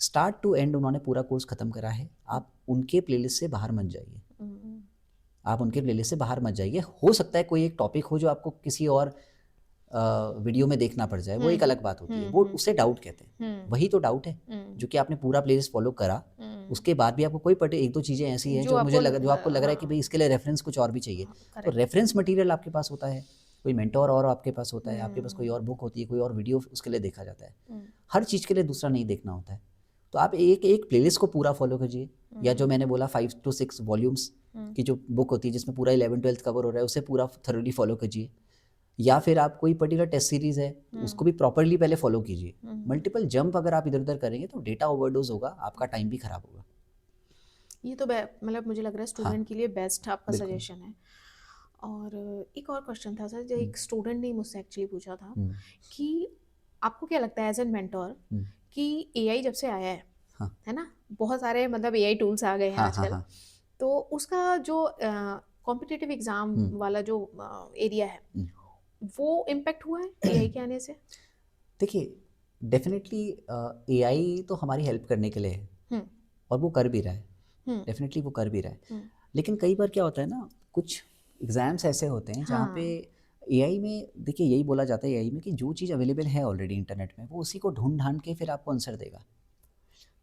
स्टार्ट टू एंड उन्होंने पूरा कोर्स खत्म करा है, आप उनके प्लेलिस्ट से बाहर मत जाइए, आप उनके प्लेलिस्ट से बाहर मत जाइए, हो सकता है कोई एक टॉपिक हो जो आपको किसी और वीडियो में देखना पड़ जाए, वो एक अलग बात होती है, वो उसे डाउट कहते हैं, वही तो डाउट है जो कि आपने पूरा प्लेलिस्ट फॉलो करा, उसके बाद भी आपको कोई एक दो चीज़ें ऐसी हैं जो जो मुझे आपको जो आपको लग रहा है कि भाई इसके लिए रेफरेंस कुछ और भी चाहिए, तो करेक्ट, रेफरेंस मटेरियल आपके पास होता है, कोई मेंटोर और आपके पास होता है, आपके पास कोई और बुक होती है, कोई और वीडियो उसके लिए देखा जाता है, हर चीज़ के लिए दूसरा नहीं देखना होता है, तो आप एक एक प्लेलिस्ट को पूरा फॉलो कीजिए, या जो मैंने बोला 5 to 6 वॉल्यूम्स की जो बुक होती है जिसमें पूरा 11th-12th कवर हो रहा है उसे पूरा थरोली फॉलो कीजिए, या फिर आप कोई पर्टिकुलर टेस्ट सीरीज है तो उसको भी प्रॉपरली पहले फॉलो कीजिए, मल्टीपल जंप अगर आप इधर उधर करेंगे तो डेटा ओवरडोज होगा, आपका टाइम भी खराब होगा। ये तो मतलब मुझे लग रहा है स्टूडेंट के लिए बेस्ट आपका बिल्कुल। सजेशन है। और एक और क्वेश्चन था सर, जो एक स्टूडेंट ने मुझसे एक्चुअली पूछा था कि आपको क्या लगता है एज एन मेंटोर कि एआई जब से आया है, हाँ है ना, बहुत सारे मतलब एआई टूल्स आ गए हैं हाँ आजकल, हाँ तो उसका जो कॉम्पिटिटिव एग्जाम वाला जो एरिया है वो इम्पेक्ट हुआ है एआई के आने से? देखिए डेफिनेटली एआई तो हमारी हेल्प करने के लिए है और वो कर भी रहा है, डेफिनेटली वो कर भी रहा है, लेकिन कई बार क्या होता है ना, कुछ एग्ज़ाम्स ऐसे होते हैं जहाँ पे एआई में, देखिए यही बोला जाता है एआई में कि जो चीज़ अवेलेबल है ऑलरेडी इंटरनेट में वो उसी को ढूंढ ढांड के फिर आपको आंसर देगा।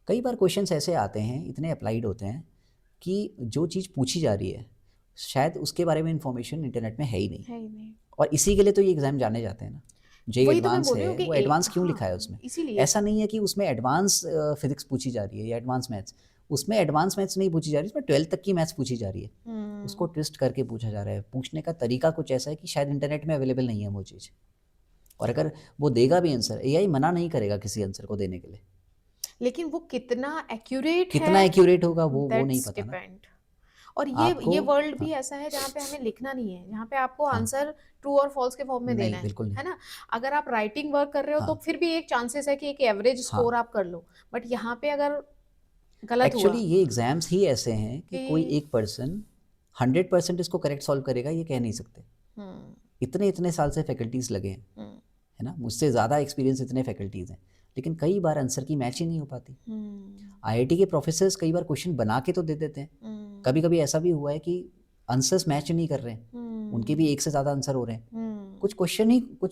कई बार क्वेश्चंस ऐसे आते हैं, इतने अप्लाइड होते हैं कि जो चीज़ पूछी जा रही है शायद उसके बारे में इंफॉर्मेशन इंटरनेट में है ही नहीं, और इसी के लिए तो ये एग्ज़ाम जाने जाते हैं ना, जे वही तो मैं एडवांस बोल रही है, हूँ कि वो एडवांस क्यों हाँ, लिखा है उसमें, इसीलिए ऐसा नहीं है कि उसमें एडवांस फिजिक्स पूछी जा रही है या एडवांस मैथ्स, उसमें एडवांस मैथ्स नहीं पूछी जा रही, उसमें 12th तक की मैथ्स पूछी जा रही है, उसको ट्विस्ट करके पूछा जा रहा है। पूछने का तरीका कुछ ऐसा है कि शायद इंटरनेट में अवेलेबल नहीं है वो चीज़। और अगर वो देगा भी आंसर, एआई मना नहीं करेगा किसी आंसर को देने के लिए। लेकिन वो कितना एक्यूरेट कितना है, एक्यूरेट होगा वो नहीं दैट्स पता ना डिपेंड। और ये आपको। ये वर्ल्ड भी हाँ, ऐसा है जहाँ पे हमें लिखना नहीं है, यहाँ पे आपको हाँ, आंसर ट्रू और फॉल्स के फॉर्म में देना नहीं, बिल्कुल नहीं। है ना। अगर आप राइटिंग वर्क कर रहे हो तो हाँ, फिर भी एक चांसेस है कि एक एवरेज स्कोर हाँ। आप कर लो, बट यहाँ पे अगर गलत एक्चुअली हुआ ये एग्ज़ाम्स ही ऐसे हैं कि कोई कि एक पर्सन 100% इसको करेक्ट सॉल्व करेगा, ये कह नहीं सकते। हम्म इतने साल से फैकल्टीज़ लगे हैं, हम्म है ना? मुझसे ज़्यादा एक्सपीरियंस इतने फैकल्टीज़ हैं, लेकिन कई बार आंसर की मैच ही नहीं हो पाती। आईआईटी के प्रोफेसर्स कई बार क्वेश्चन बना के तो दे देते हैं। हम्म कभी-कभी ऐसा भी हुआ है कि आंसर्स मैच नहीं कर रहे हैं, उनके भी एक से ज़्यादा आंसर हो रहे हैं। कुछ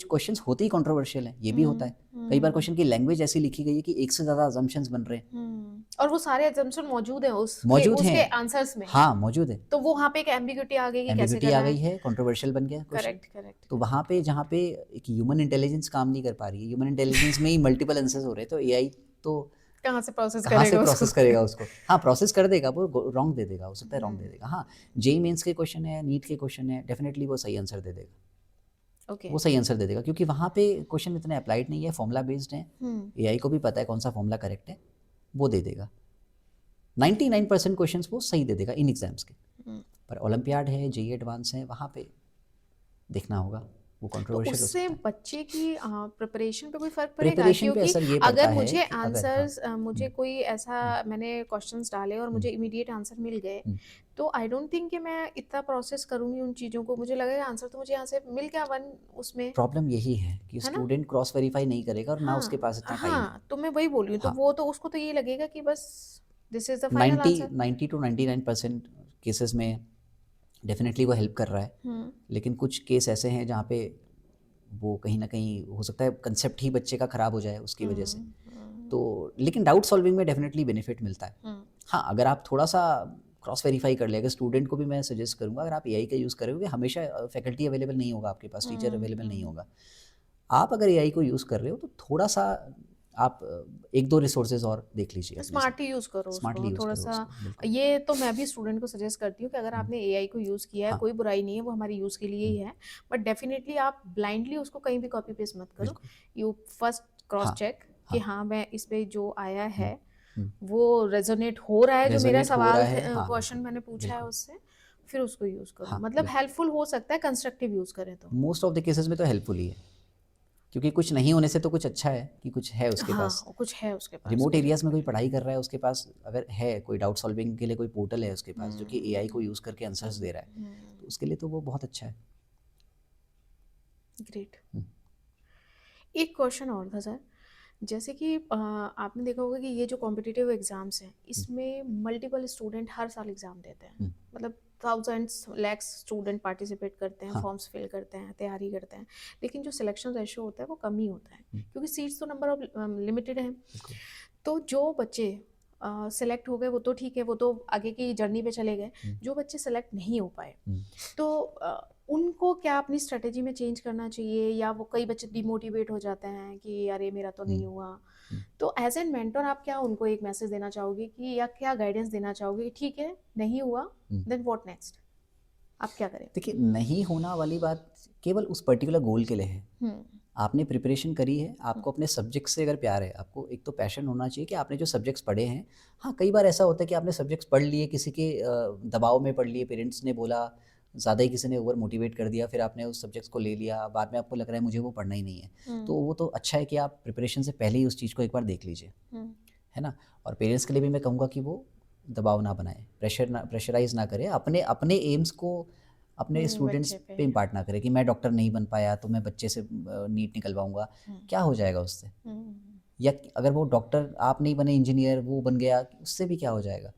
क्वेश्चंस होते ही कंट्रोवर्शियल हैं, ये भी होता है। कई बार क्वेश्चन की लैंग्वेज ऐसी लिखी गई है कि एक से ज़्यादा अजम्पशंस बन रहे हैं। और वो सारे assumption मौजूद हैं उसके मौजूद उसके हैं, आंसर्स में, हाँ, मौजूद है। तो वो वहाँ पे एक एम्बिग्यूटी आ गई कि कैसे एम्बिग्यूटी आ करना गई है। है, कंट्रोवर्शियल बन गया क्वेश्चन। करेक्ट करेक्ट तो वहाँ पे जहाँ पे एक ह्यूमन इंटेलिजेंस काम नहीं कर पा रही है, ह्यूमन इंटेलिजेंस में ही मल्टीपल आंसर्स हो रहे हैं, तो एआई तो कहाँ से प्रोसेस कहाँ से करेगा उसको। प्रोसेस करेगा उसको? हाँ, प्रोसेस कर देगा, वो रॉन्ग दे देगा, हो सकता है रॉन्ग दे देगा। हाँ, जेईई मेंस के क्वेश्चन है, नीट के क्वेश्चन है, डेफिनेटली वो सही आंसर दे देगा। ओके वो सही आंसर दे देगा क्योंकि वहाँ पे क्वेश्चन इतने अप्लाइड नहीं है, फॉर्मूला बेस्ड है। एआई को भी पता है कौन सा फॉर्मूला करेक्ट है, वो दे देगा। 99% क्वेश्चंस वो सही दे देगा इन एग्जाम्स के। पर ओलंपियाड है, जेईई एडवांस है, वहाँ पे देखना होगा, वो तो कंट्रोवर्शियल हो उससे सकता है। बच्चे की प्रिपरेशन पे कोई फर्क पड़ेगा, प्रिपरेशन पे क्योंकि असर ये पड़ता अगर है मुझे कि अगर हाँ, आंसर्स मुझे कोई ऐसा मैंने क्वेश्चंस डाले और मुझे इमीडिएट आंसर मिल गए, तो आई डोंट थिंक कि मैं इतना प्रोसेस करूंगी उन चीज़ों को। मुझे लगेगा आंसर तो मुझे यहाँ से मिल गया वन उसमें, प्रॉब्लम यही है कि है ना। स्टूडेंट क्रॉस वेरीफाई नहीं करेगा और ना उसके हाँ पास इतना टाइम है। हाँ, तो मैं वही बोल रही हूँ, तो हाँ, वो तो उसको तो ये लगेगा कि बस this is the final 90 answer. 90 to 99% cases में डेफिनेटली वो हेल्प कर रहा है। लेकिन कुछ केस ऐसे हैं जहाँ पे वो कहीं ना कहीं हो सकता है कंसेप्ट ही बच्चे का ख़राब हो जाए उसकी वजह से। तो लेकिन डाउट सॉल्विंग में डेफिनेटली बेनिफिट मिलता है। हाँ, अगर आप थोड़ा सा क्रॉस वेरीफाई कर ले, अगर स्टूडेंट को भी मैं सजेस्ट करूँगा, अगर आप एआई का यूज़ करोगे, हमेशा फैकल्टी अवेलेबल नहीं होगा आपके पास, टीचर अवेलेबल नहीं होगा। आप अगर एआई को यूज़ कर रहे हो तो थोड़ा सा आप एक दो रिसोर्सेज और देख लीजिए अपने साथ। स्मार्टली यूज करो स्मार्टली उसको यूज़ थोड़ा करो सा। उसको, बिल्कुल। ये तो मैं भी स्टूडेंट को सजेस्ट करती हूँ कि अगर आपने एआई को यूज किया है, हाँ, कोई बुराई नहीं है, वो हमारे यूज के लिए ही है, बट डेफिनेटली आप ब्लाइंडली उसको कहीं भी कॉपी पेस्ट मत करो। बिल्कुल। यू फर्स्ट क्रॉस हाँ, चेक कि हाँ। हाँ मैं इस पे जो आया है हुँ, वो रेजोनेट हो रहा है, जो मेरा रेज़ोनेट हो रहा सवाल है, हाँ, क्वेश्चन बिल्कुल, मैंने पूछा है बिल्कुल। उससे, फिर उसको यूज करो। हाँ, मतलब बिल्कुल। हेल्पफुल हो सकता है कंस्ट्रक्टिव यूज करें तो। मोस्ट ऑफ द केसेस में तो हेल्पफुल ही है, क्योंकि कुछ नहीं होने से तो कुछ अच्छा है कि कुछ है उसके पास। हाँ कुछ है उसके पास, रिमोट कुछ एरियाज़ में कोई इन्फॉर्मेशन। पढ़ाई कर रहा है, उसके पास अगर है कोई डाउट सॉल्विंग के लिए कोई पोर्टल है उसके पास जो कि एआई को यूज़ करके आंसर्स दे रहा है, तो उसके लिए तो वो बहुत अच्छा है। ग्रेट। हुँ, एक क्वेश्चन और था सर, जैसे कि आपने देखा होगा कि ये जो कॉम्पिटिटिव एग्जाम्स हैं, हुँ, इसमें मल्टीपल स्टूडेंट हर साल एग्जाम देते हैं, हुँ, मतलब थाउजेंड्स लैक्स स्टूडेंट पार्टिसिपेट करते हैं, हाँ, फॉर्म्स फिल करते हैं, तैयारी करते हैं, लेकिन जो सिलेक्शन रेशो होता है वो कम ही होता है, हुँ, क्योंकि सीट्स तो नंबर ऑफ लिमिटेड हैं। बिल्कुल। तो जो बच्चे सेलेक्ट हो गए वो तो ठीक है, वो तो आगे की जर्नी पे चले गए। हुँ, जो बच्चे सेलेक्ट नहीं हो पाए, हुँ, तो उनको क्या अपनी स्ट्रेटेजी में चेंज करना चाहिए, या वो कई बच्चे डिमोटिवेट हो जाते हैं कि अरे मेरा तो हुँ, नहीं हुआ। हुँ, तो एज एन मेंटर आप क्या उनको एक मैसेज देना चाहोगे कि, या क्या गाइडेंस देना चाहोगे कि ठीक है नहीं हुआ, हुँ। देन व्हाट नेक्स्ट, आप क्या करें। देखिए, नहीं होना वाली बात केवल उस पर्टिकुलर गोल के लिए है। हम्म आपने प्रिपरेशन करी है, आपको अपने सब्जेक्ट से अगर प्यार है, आपको एक तो पैशन होना चाहिए कि आपने जो सब्जेक्ट्स पढ़े हैं। हाँ, कई बार ऐसा होता है कि आपने सब्जेक्ट्स पढ़ लिए, किसी के दबाव में पढ़ लिए, पेरेंट्स ने बोला, ज़्यादा ही किसी ने ओवर मोटिवेट कर दिया, फिर आपने उस सब्जेक्ट्स को ले लिया, बाद में आपको लग रहा है मुझे वो पढ़ना ही नहीं है। तो वो तो अच्छा है कि आप प्रिपरेशन से पहले ही उस चीज़ को एक बार देख लीजिए, हम्म है ना? और पेरेंट्स के लिए भी मैं कहूँगा कि वो दबाव ना बनाएँ, प्रेशराइज़ ना करें, अपने अपने एम्स को अपने स्टूडेंट्स बच्चे पे। पे इम्पार्ट ना करें कि मैं डॉक्टर नहीं बन पाया तो मैं बच्चे से नीट निकलवाऊँगा, क्या हो जाएगा उससे? या अगर वो डॉक्टर आप नहीं बने, इंजीनियर वो बन गया, उससे भी क्या हो जाएगा?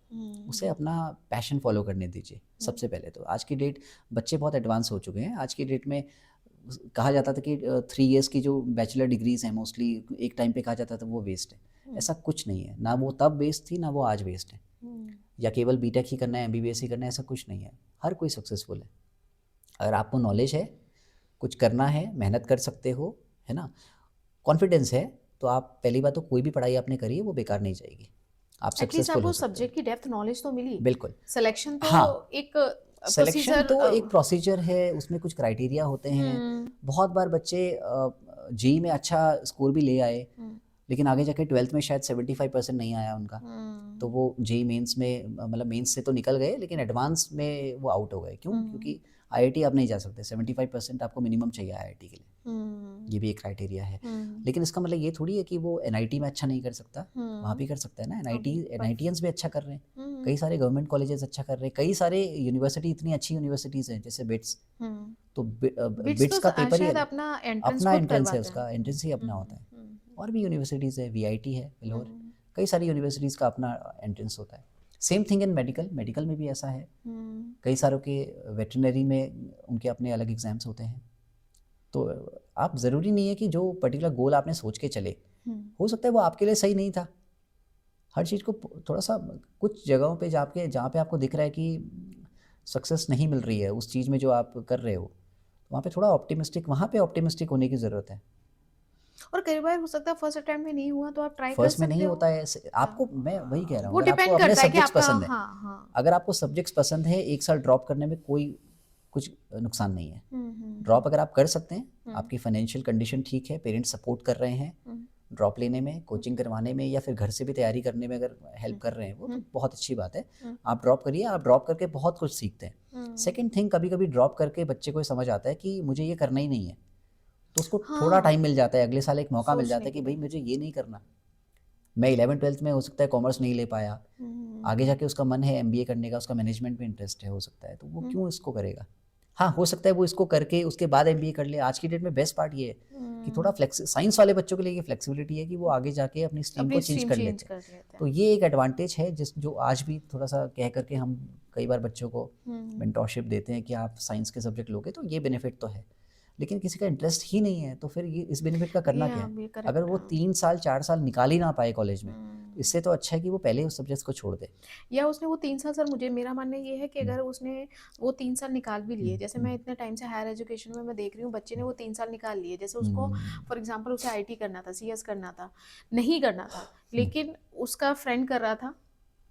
उसे अपना पैशन फ़ॉलो करने दीजिए सबसे पहले तो। आज की डेट बच्चे बहुत एडवांस हो चुके हैं। आज की डेट में कहा जाता था कि 3 इयर्स की जो बैचलर डिग्रीज़ हैं मोस्टली एक टाइम पे कहा जाता था वो वेस्ट है। ऐसा कुछ नहीं है। ना वो तब वेस्ट थी, ना वो आज वेस्ट है। या केवल बीटेक ही करना है, एमबीबीएस ही करना है, ऐसा कुछ नहीं है। हर कोई सक्सेसफुल है। अगर आपको नॉलेज है, कुछ करना है, मेहनत कर सकते हो, है ना? कॉन्फिडेंस है, तो आप पहली बात तो कोई भी पढ़ाई आपने करी है वो बेकार नहीं जाएगी। आप एटलीस्ट सक्सेसफुल आपको हो सकते हो। सब्जेक्ट की डेप्थ नॉलेज तो मिली। बिल्कुल। सिलेक्शन तो हाँ, एक सिलेक्शन प्रोसीजर। तो एक प्रोसीजर है, उसमें कुछ क्राइटेरिया होते हैं। बहुत बार बच्चे जेई में अच्छा स्कोर भी ले आए, लेकिन आगे जाके 12th में शायद 75% नहीं आया उनका, तो वो जेई मेंस में मतलब मेंस से तो निकल गए, लेकिन एडवांस में वो आउट हो गए। क्यों? क्योंकि आईआईटी आप नहीं जा सकते, 75% आपको मिनिमम चाहिए आईआईटी के लिए, ये भी एक क्राइटेरिया है। लेकिन इसका मतलब ये थोड़ी है कि वो एनआईटी में अच्छा नहीं कर सकता, वहाँ भी कर सकता है ना। एनआईटीएंस भी अच्छा कर रहे हैं, कई सारे गवर्नमेंट कॉलेजेस अच्छा कर रहे हैं, कई सारे यूनिवर्सिटी, इतनी अच्छी यूनिवर्सिटीज़ हैं जैसे बिट्स, तो बिट्स बिट्स तो का पेपर ही शायद अलग, अपना एंट्रेंस अपना खुद एंट्रेंस है, करवाते उसका हैं। एंट्रेंस ही अपना होता है। और भी यूनिवर्सिटीज़ है, वीआईटी है बेलोर, कई सारी यूनिवर्सिटीज़ का अपना एंट्रेंस होता है। Same thing in medical, medical में भी ऐसा है, कई सारों के वेटरनरी में उनके अपने अलग एग्ज़ाम्स होते हैं। तो आप ज़रूरी नहीं है कि जो पर्टिकुलर गोल आपने सोच के चले, हो सकता है वो आपके लिए सही नहीं था। हर चीज़ को थोड़ा सा, कुछ जगहों पे जाके जहाँ पे आपको दिख रहा है कि सक्सेस नहीं मिल रही है उस चीज़ में जो आप कर रहे हो, वहाँ पे थोड़ा ऑप्टिमिस्टिक, वहाँ पे ऑप्टिमिस्टिक होने की ज़रूरत है। और कई बार हो सकता है फर्स्ट अटेम्प्ट में नहीं हुआ तो आप ट्राई कर फर्स्ट में नहीं सकते हो। होता है आपको, मैं वही कह रहा हूँ, वो अगर आपको डिपेंड अपने करता है कि सब्जेक्ट्स आपका, पसंद है, हाँ हाँ। अगर आपको सब्जेक्ट्स पसंद है, एक साल ड्रॉप करने में कोई कुछ नुकसान नहीं है। ड्रॉप अगर आप कर सकते हैं, आपकी फाइनेंशियल कंडीशन ठीक है, पेरेंट्स सपोर्ट कर रहे हैं ड्रॉप लेने में, कोचिंग करवाने में, या फिर घर से भी तैयारी करने में अगर हेल्प कर रहे हैं वो, तो बहुत अच्छी बात है। आप ड्रॉप करिए, आप ड्रॉप करके बहुत कुछ सीखते हैं। सेकेंड थिंग, कभी कभी ड्रॉप करके बच्चे को समझ आता है कि मुझे ये करना ही नहीं है, तो उसको थोड़ा टाइम मिल जाता है, अगले साल एक मौका मिल जाता है कि भाई मुझे ये नहीं करना। मैं 11th-12th में हो सकता है कॉमर्स नहीं ले पाया, आगे जाके उसका मन है एमबीए करने का, उसका मैनेजमेंट में इंटरेस्ट है, हो सकता है, तो वो क्यों इसको करेगा। हाँ, हो सकता है वो इसको करके उसके बाद एमबीए कर ले। आज की डेट में बेस्ट पार्ट ये है कि थोड़ा साइंस वाले बच्चों के लिए ये फ्लेक्सिबिलिटी है कि वो आगे जाके अपनी स्ट्रीम को अपनी चेंज स्ट्रीम कर चेंज लेते कर हैं। लेते तो हैं। ये एक एडवांटेज है जो आज भी थोड़ा सा कह करके हम कई बार बच्चों को मेंटोरशिप देते हैं कि आप साइंस के सब्जेक्ट लोगे तो ये बेनिफिट तो है। लेकिन किसी का इंटरेस्ट ही नहीं है, तो फिर ये इस बेनिफिट का करना ये क्या आप भी है? अगर करेक्ट। वो 3 साल 4 साल निकाल ही ना पाए कॉलेज में, तो इससे तो अच्छा है कि वो पहले ही उस सब्जेक्ट्स को छोड़ दे। या उसने वो 3 साल, सर मुझे मेरा मानना ये है कि अगर उसने वो 3 साल निकाल भी लिए, जैसे मैं इतने टाइम से हायर एजुकेशन में मैं देख रही हूँ बच्चे ने वो 3 साल निकाल लिए, जैसे उसको फॉर एग्जांपल उसे आईटी करना था, सीएस करना था, नहीं करना था, लेकिन उसका फ्रेंड कर रहा था,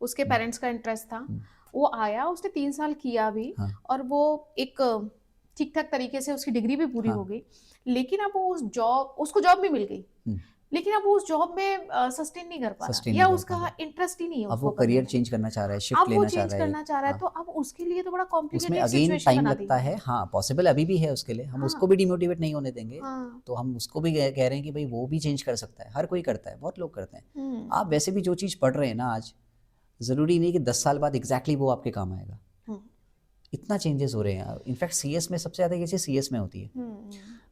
उसके पेरेंट्स का इंटरेस्ट था, वो आया, उसने 3 साल किया भी, हाँ, और वो एक ठीक ठाक तरीके से उसकी डिग्री भी पूरी हो हाँ, गई, लेकिन अब वो उस जॉब, उसको जॉब भी मिल गई, लेकिन अब वो उस जॉब में सस्टेन नहीं कर पा रहा, सस्टेन या नहीं कर पा उसका रहा। इंटरेस्ट ही नहीं है अब उसको वो करने करियर में। चेंज करना चाह रहा है, शिफ्ट अब वो लेना चाह चेंज रहा है करना एक। चाह रहा है, हाँ, तो अब उसके लिए तो बड़ा उसमें कॉम्प्लिकेटेड अगेन सिचुएशन टाइम बना दी लगता है। है। हाँ, पॉसिबल अभी भी है उसके लिए, हम उसको हाँ भी डिमोटिवेट नहीं होने देंगे। हाँ। तो हम उसको भी कह रहे हैं कि भाई वो भी चेंज कर सकता है, हर कोई करता है, बहुत लोग करते हैं। आप वैसे भी जो चीज़ पढ़ रहे हैं ना आज, ज़रूरी नहीं कि 10 साल बाद एग्जैक्टली वो आपके काम आएगा। इतना चेंजेस हो रहे हैं। इनफैक्ट सीएस में सबसे ज़्यादा ये चीज़ सीएस में होती है।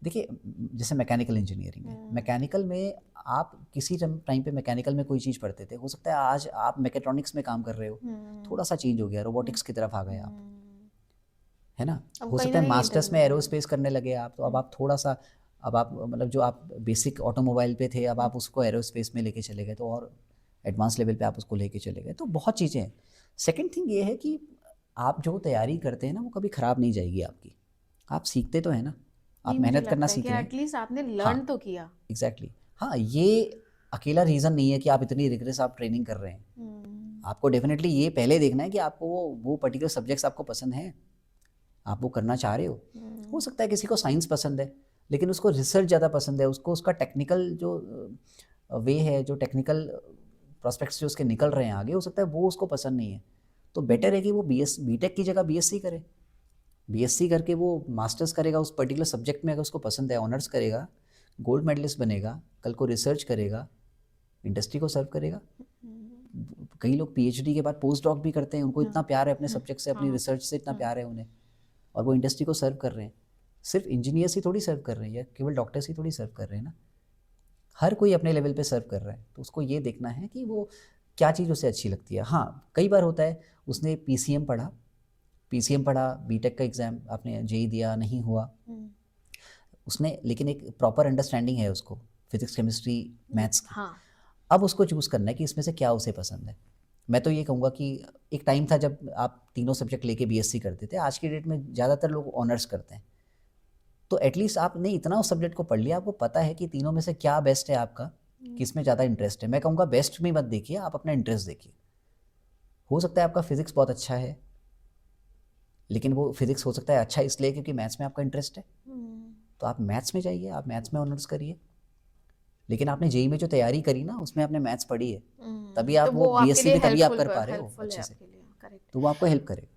देखिए, जैसे मैकेनिकल इंजीनियरिंग है, मैकेनिकल में आप किसी टाइम पे मैकेनिकल में कोई चीज़ पढ़ते थे, हो सकता है आज आप मैकेट्रॉनिक्स में काम कर रहे हो, थोड़ा सा चेंज हो गया, रोबोटिक्स की तरफ आ गए आप, है ना। अब हो कहीं सकता ना है कहीं मास्टर्स में एरोस्पेस करने लगे आप, तो अब आप थोड़ा सा, अब आप मतलब जो आप बेसिक ऑटोमोबाइल पे थे, अब आप उसको एरोस्पेस में लेके चले गए, तो और एडवांस लेवल पे आप उसको लेके चले गए, तो बहुत चीज़ें हैं। सेकेंड थिंग ये है कि आप जो तैयारी करते हैं ना, वो कभी ख़राब नहीं जाएगी आपकी। आप सीखते तो हैं ना, नहीं, आप मुझे मेहनत करना लगता है सीख कि रहे हैं। एटलीस्ट आपने हाँ, लर्न तो किया। एग्जैक्टली हाँ, ये अकेला रीज़न नहीं है कि आप इतनी रिग्रेस आप ट्रेनिंग कर रहे हैं। आपको डेफिनेटली ये पहले देखना है कि आपको वो पर्टिकुलर सब्जेक्ट्स आपको पसंद हैं, आप वो करना चाह रहे हो। हो सकता है किसी को साइंस पसंद है, लेकिन उसको रिसर्च ज़्यादा पसंद है, उसको उसका टेक्निकल जो वे है, जो टेक्निकल प्रोस्पेक्ट्स जो उसके निकल रहे हैं आगे, हो सकता है वो उसको पसंद नहीं है। तो बेटर है कि वो बीटेक की जगह बीएससी करे, बीएससी करके वो मास्टर्स करेगा उस पर्टिकुलर सब्जेक्ट में, अगर उसको पसंद है ऑनर्स करेगा, गोल्ड मेडलिस्ट बनेगा, कल को रिसर्च करेगा, इंडस्ट्री को सर्व करेगा। कई लोग पीएचडी के बाद पोस्ट डॉक भी करते हैं, उनको इतना प्यार है अपने सब्जेक्ट से, अपनी रिसर्च से इतना प्यार है उन्हें, और वो इंडस्ट्री को सर्व कर रहे हैं। सिर्फ इंजीनियर्स ही थोड़ी सर्व कर रहे हैं, या केवल डॉक्टर्स ही थोड़ी सर्व कर रहे हैं ना, हर कोई अपने लेवल पे सर्व कर रहा है। तो उसको ये देखना है कि वो क्या चीज़ उसे अच्छी लगती है। हाँ, कई बार होता है उसने पीसीएम पढ़ा, बीटेक का एग्ज़ाम आपने जेई दिया, नहीं हुआ उसने, लेकिन एक प्रॉपर अंडरस्टैंडिंग है उसको फिजिक्स, केमिस्ट्री, मैथ्स की। हाँ। अब उसको चूज़ करना है कि इसमें से क्या उसे पसंद है। मैं तो ये कहूँगा कि एक टाइम था जब आप तीनों सब्जेक्ट लेके बीएससी करते थे, आज की डेट में ज़्यादातर लोग ऑनर्स करते हैं। तो एटलीस्ट आपने इतना उस सब्जेक्ट को पढ़ लिया, आपको पता है कि तीनों में से क्या बेस्ट है आपका, किस में ज़्यादा इंटरेस्ट है। मैं कहूँगा बेस्ट में मत देखिए, आप अपना इंटरेस्ट देखिए। हो सकता है आपका फिजिक्स बहुत अच्छा है, लेकिन वो फिजिक्स हो सकता है अच्छा इसलिए क्योंकि मैथ्स में आपका इंटरेस्ट है, तो आप मैथ्स में जाइए, आप मैथ्स में ऑनर्स करिए। लेकिन आपने जेई में जो तैयारी करी ना उसमें आपने मैथ्स पढ़ी है, तभी तो आप वो वो आपके बीएससी लिए भी तभी आप कर पा रहे हो हेल्पफुल है अच्छे से, आपके लिए, करेक्ट। तो वो आपको हेल्प करेगा।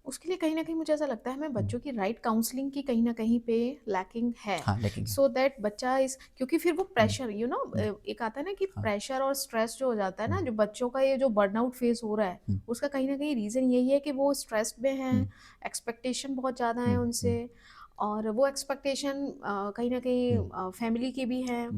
उसके लिए कहीं ना कहीं मुझे ऐसा लगता है हमें बच्चों की राइट काउंसलिंग की कहीं ना कहीं पे लैकिंग है, हाँ लेकिन सो दैट बच्चा इस, क्योंकि फिर वो प्रेशर एक आता है ना कि हाँ। प्रेशर और स्ट्रेस जो हो जाता है ना, जो बच्चों का ये जो बर्नआउट फेस हो रहा है, उसका कहीं ना कहीं रीज़न यही है कि वो स्ट्रेस्ड में हैं, एक्सपेक्टेशन बहुत ज़्यादा है उनसे, और वो एक्सपेक्टेशन कहीं ना कहीं फैमिली की भी है,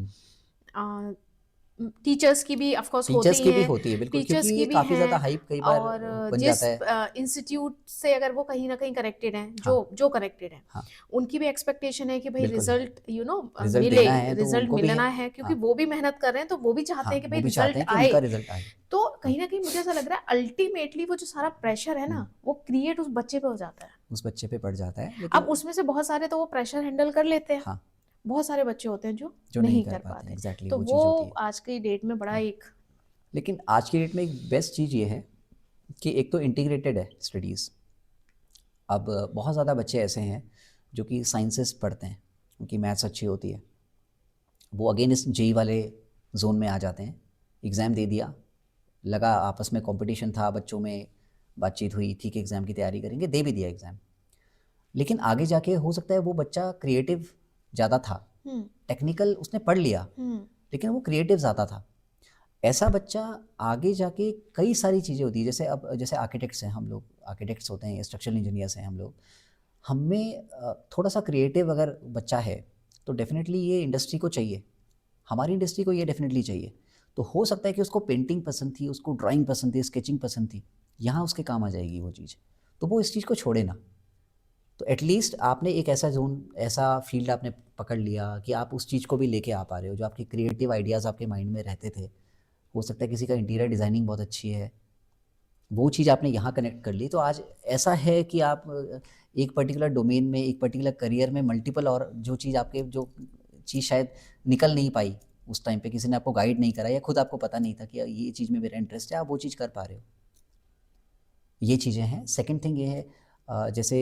टीचर्स की भी ऑफ कोर्स टीचर्स होती की भी हैं, होती है बिल्कुल, टीचर्स क्योंकि की ये भी काफ़ी ज़्यादा हैं, हाइप कई बार और बन जिस जाता है। इंस्टीट्यूट से अगर वो कहीं ना कहीं कनेक्टेड हैं, हाँ जो कनेक्टेड हैं, हाँ उनकी भी एक्सपेक्टेशन है कि भाई बिल्कुल है, रिजल्ट रिजल्ट मिले, देना है तो रिजल्ट उनको भी मिलना है। है, क्योंकि हाँ वो भी मेहनत कर रहे हैं, तो वो भी चाहते हाँ हैं कि वो भाई भी चाहते रिजल्ट हैं कि आए। उनका रिजल्ट आए। तो हाँ कहीं ना कहीं मुझे ऐसा लग रहा है अल्टीमेटली वो जो सारा प्रेशर है ना, वो क्रिएट उस बच्चे पे हो जाता है। उस बच्चे पे पड़ जाता है, अब लेकिन उसमें से बहुत सारे तो वो प्रेशर हैंडल कर लेते हैं, हाँ बहुत सारे बच्चे होते हैं जो जो नहीं नहीं कर कर पाते पाते, एग्जैक्टली तो वो वो चीज़ होती है। आज की डेट में बड़ा हाँ एक लेकिन आज की डेट में एक बेस्ट चीज़ ये है कि एक तो इंटीग्रेटेड है स्टडीज़। अब बहुत ज़्यादा बच्चे ऐसे हैं जो कि साइंसेस पढ़ते हैं, उनकी मैथ्स अच्छी होती है, वो अगेन इस जेई वाले जोन में आ जाते हैं। एग्ज़ाम दे दिया, लगा आपस में कंपटीशन था, बच्चों में बातचीत हुई, ठीक है एग्ज़ाम की तैयारी करेंगे, दे भी दिया एग्ज़ाम। लेकिन आगे जाके हो सकता है वो बच्चा क्रिएटिव ज़्यादा था, टेक्निकल उसने पढ़ लिया लेकिन वो क्रिएटिव ज़्यादा था। ऐसा बच्चा आगे जाके कई सारी चीज़ें होती है, जैसे अब जैसे आर्किटेक्ट्स हैं हम लोग, आर्किटेक्ट्स होते हैं, स्ट्रक्चरल इंजीनियर्स हैं हम लोग, हमें थोड़ा सा क्रिएटिव अगर बच्चा है तो डेफिनेटली ये इंडस्ट्री को चाहिए, हमारी इंडस्ट्री को ये डेफिनेटली चाहिए। तो हो सकता है कि उसको पेंटिंग पसंद थी, उसको ड्राइंग पसंद थी, स्केचिंग पसंद थी, यहाँ उसके काम आ जाएगी वो चीज़, तो वो इस चीज़ को छोड़े ना। तो एटलीस्ट आपने एक ऐसा जोन, ऐसा फील्ड आपने पकड़ लिया कि आप उस चीज़ को भी लेके आ पा रहे हो, जो आपकी क्रिएटिव आइडियाज़ आपके माइंड में रहते थे। हो सकता है किसी का इंटीरियर डिज़ाइनिंग बहुत अच्छी है, वो चीज़ आपने यहाँ कनेक्ट कर ली, तो आज ऐसा है कि आप एक पर्टिकुलर डोमेन में, एक पर्टिकुलर करियर में मल्टीपल, और जो चीज़ आपके जो चीज़ शायद निकल नहीं पाई उस टाइम पे, किसी ने आपको गाइड नहीं करा या खुद आपको पता नहीं था कि ये चीज़ में मेरा इंटरेस्ट है, आप वो चीज़ कर पा रहे हो। ये चीज़ें हैं। सेकंड थिंग ये है, जैसे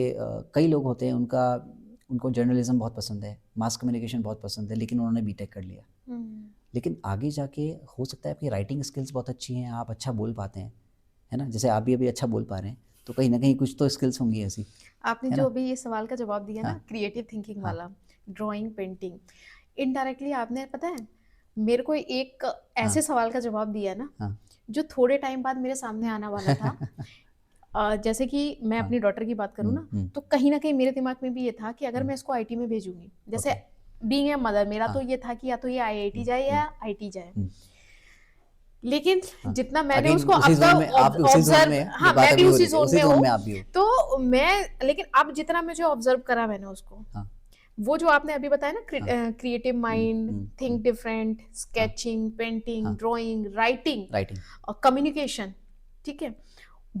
कई लोग होते हैं उनको जर्नलिज्म बहुत पसंद है, मास कम्युनिकेशन बहुत पसंद है, लेकिन उन्होंने बीटेक कर लिया, लेकिन आगे जाके हो सकता है आपकी राइटिंग स्किल्स बहुत अच्छी हैं, आप अच्छा बोल पाते हैं, है ना, जैसे आप भी अभी अच्छा बोल पा रहे हैं, तो कहीं ना कहीं कुछ तो स्किल्स होंगी ऐसी, आपने है जो ना। अभी ये सवाल का जवाब दिया ना, हाँ क्रिएटिव थिंकिंग हाँ वाला, ड्राइंग, पेंटिंग, इनडायरेक्टली आपने पता है मेरे को एक हाँ ऐसे सवाल का जवाब दिया ना, हाँ जो थोड़े टाइम बाद मेरे सामने आने वाला था। जैसे कि मैं हाँ अपनी डॉटर की बात करूँ ना, तो कहीं ना कहीं मेरे दिमाग में भी ये था कि अगर मैं इसको आईटी में भेजूंगी, जैसे ओके बीइंग ए मदर, मेरा तो हाँ ये था कि या तो ये आईआईटी जाए या आईटी जाए, हम्म, लेकिन हाँ जितना मैंने अगेन उसको उसी अब जोन में आप तक भी, उसी जोन ऑब्जर्व, में है, ये हाँ बात मैं भी अभी हो उसी रही थी, जोन उसी में जोन हूँ, में आप भी हो। तो मैं, लेकिन अब जितना मुझे ऑब्जर्व करा मैंने उसको, हाँ वो जो आपने अभी बताया ना, हाँ क्रिएटिव माइंड, थिंक डिफरेंट, हाँ स्केचिंग, पेंटिंग, हाँ ड्राइंग, राइटिंग राइटिंग और कम्युनिकेशन, ठीक है,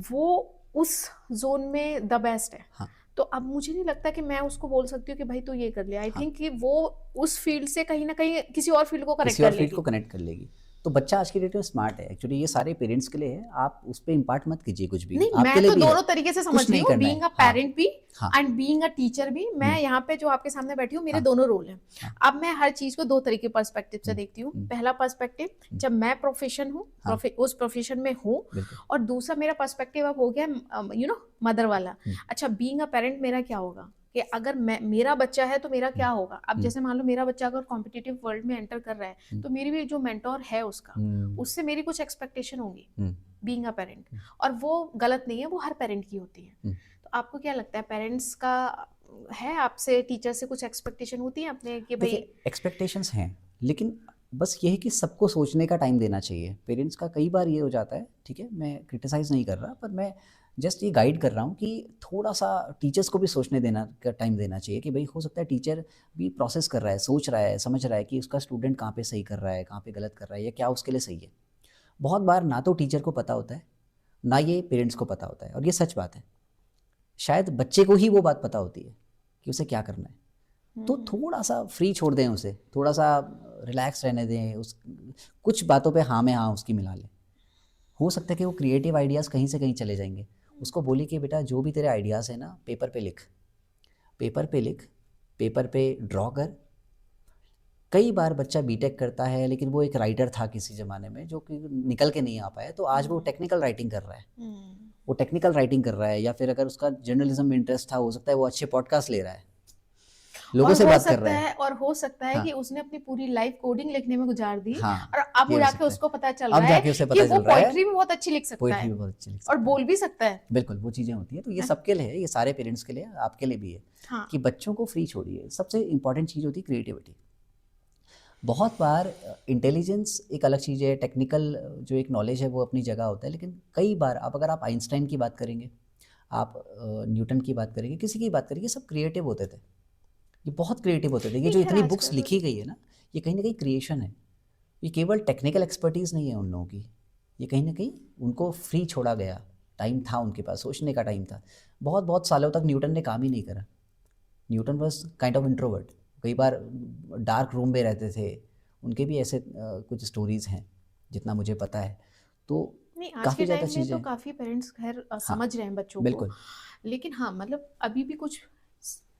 वो उस जोन में द बेस्ट है। हाँ तो अब मुझे नहीं लगता कि मैं उसको बोल सकती हूँ कि भाई तू ये कर ले, आई हाँ थिंक कि वो उस फील्ड से कहीं ना कहीं किसी और फील्ड को कनेक्ट किसी कर और फील्ड लेगी। को कनेक्ट कर लेगी। तो बच्चा आज की डेट में स्मार्ट है एक्चुअली, ये सारे पेरेंट्स के लिए है, आप उस पर इम्पार्ट मत कीजिए कुछ भी, नहीं, आपके मैं लिए तो भी है, दोनों तरीके से समझ कुछ रही नहीं हूँ, करना बीइंग है। अ हाँ पेरेंट भी हाँ एंड बीइंग अ टीचर भी। मैं यहाँ पे जो आपके सामने बैठी हूँ, मेरे हाँ दोनों रोल हैं। हाँ अब मैं हर चीज को दो तरीके पर्सपेक्टिव से देखती हूँ। पहला पर्सपेक्टिव, जब मैं प्रोफेशन हूँ, हाँ उस प्रोफेशन में हूँ, बिल्कुल और दूसरा मेरा पर्सपेक्टिव अब हो गया मदर वाला। अच्छा, बीइंग अ पेरेंट मेरा क्या होगा कि अगर मेरा बच्चा है तो मेरा क्या होगा। अब जैसे मान लो मेरा बच्चा अगर कॉम्पिटिटिव वर्ल्ड में एंटर कर रहा है, तो मेरी भी जो मेंटोर है उसका, उससे मेरी कुछ एक्सपेक्टेशन होंगी बीइंग अ पेरेंट, और वो गलत नहीं है, वो हर पेरेंट की होती है। तो आपको क्या लगता है, पेरेंट्स का है आपसे, टीचर से कुछ एक्सपेक्टेशन होती है अपने कि भाई? देखिए एक्सपेक्टेशंस हैं, लेकिन बस ये है कि सबको सोचने का टाइम देना चाहिए। पेरेंट्स का कई बार ये हो जाता है, ठीक है, मैं क्रिटिसाइज़ नहीं कर रहा, पर मैं जस्ट ये गाइड कर रहा हूँ कि थोड़ा सा टीचर्स को भी सोचने देना का टाइम देना चाहिए कि भाई हो सकता है टीचर भी प्रोसेस कर रहा है, सोच रहा है, समझ रहा है कि उसका स्टूडेंट कहाँ पे सही कर रहा है, कहाँ पे गलत कर रहा है, या क्या उसके लिए सही है। बहुत बार ना तो टीचर को पता होता है, ना ये पेरेंट्स को पता होता है, और ये सच बात है। शायद बच्चे को ही वो बात पता होती है कि उसे क्या करना है, तो थोड़ा सा फ्री छोड़ दें उसे, थोड़ा सा रिलैक्स रहने दें, उस कुछ बातों पे हाँ में हाँ उसकी मिला लें। हो सकता है कि वो क्रिएटिव आइडियाज़ कहीं से कहीं चले जाएंगे, उसको बोलिए कि बेटा जो भी तेरे आइडियाज़ है ना पेपर पे लिख, पेपर पे लिख, पेपर पे ड्रॉ कर। कई बार बच्चा बीटेक करता है लेकिन वो एक राइटर था किसी ज़माने में जो कि निकल के नहीं आ पाया, तो आज वो टेक्निकल राइटिंग कर रहा है, वो टेक्निकल राइटिंग कर रहा है, या फिर अगर उसका जर्नलिज्म में इंटरेस्ट था हो सकता है वो अच्छे पॉडकास्ट ले रहा है, लोगों और से हो बात कर सकता रहा है। है और हो सकता है हाँ, कि उसने अपनी पूरी लाइफ कोडिंग लिखने में गुजार दी हाँ, और अब ये हो जाके सकता है। उसको पता चल अब रहा है जाके उसे कि पता वो चल रहा है, पोइट्री भी बहुत अच्छी लिख सकता पोइट्री है भी बहुत अच्छी लिख और सकता है। बोल भी सकता है। बिल्कुल, वो चीज़ें होती हैं, तो ये सबके लिए है, ये सारे पेरेंट्स के लिए है, आपके लिए भी है हाँ। कि बच्चों को फ्री छोड़िए। सबसे इंपॉर्टेंट चीज़ होती है क्रिएटिविटी। बहुत बार इंटेलिजेंस एक अलग चीज़ है, टेक्निकल जो एक नॉलेज है वो अपनी जगह होता है, लेकिन कई बार अगर आप आइंस्टाइन की बात करेंगे, आप न्यूटन की बात करेंगे, किसी की बात करेंगे, सब क्रिएटिव होते थे, ये बहुत क्रिएटिव होते थे। ये जो खैर इतनी आजकल बुक्स लिखी गई है ना, ये कहीं ना कहीं क्रिएशन है, ये केवल टेक्निकल एक्सपर्टीज़ नहीं है उन लोगों की, ये कहीं ना कहीं उनको फ्री छोड़ा गया, टाइम था उनके पास, सोचने का टाइम था। बहुत बहुत सालों तक न्यूटन ने काम ही नहीं करा, Newton was kind of introvert, कई बार डार्क रूम में रहते थे, उनके भी ऐसे कुछ स्टोरीज़ हैं जितना मुझे पता है। तो नहीं, आज काफ़ी के ज़्यादा टाइम में तो चीज़ें, काफ़ी पेरेंट्स खैर हाँ समझ रहे हैं बच्चों को, बिल्कुल, लेकिन हाँ मतलब अभी भी कुछ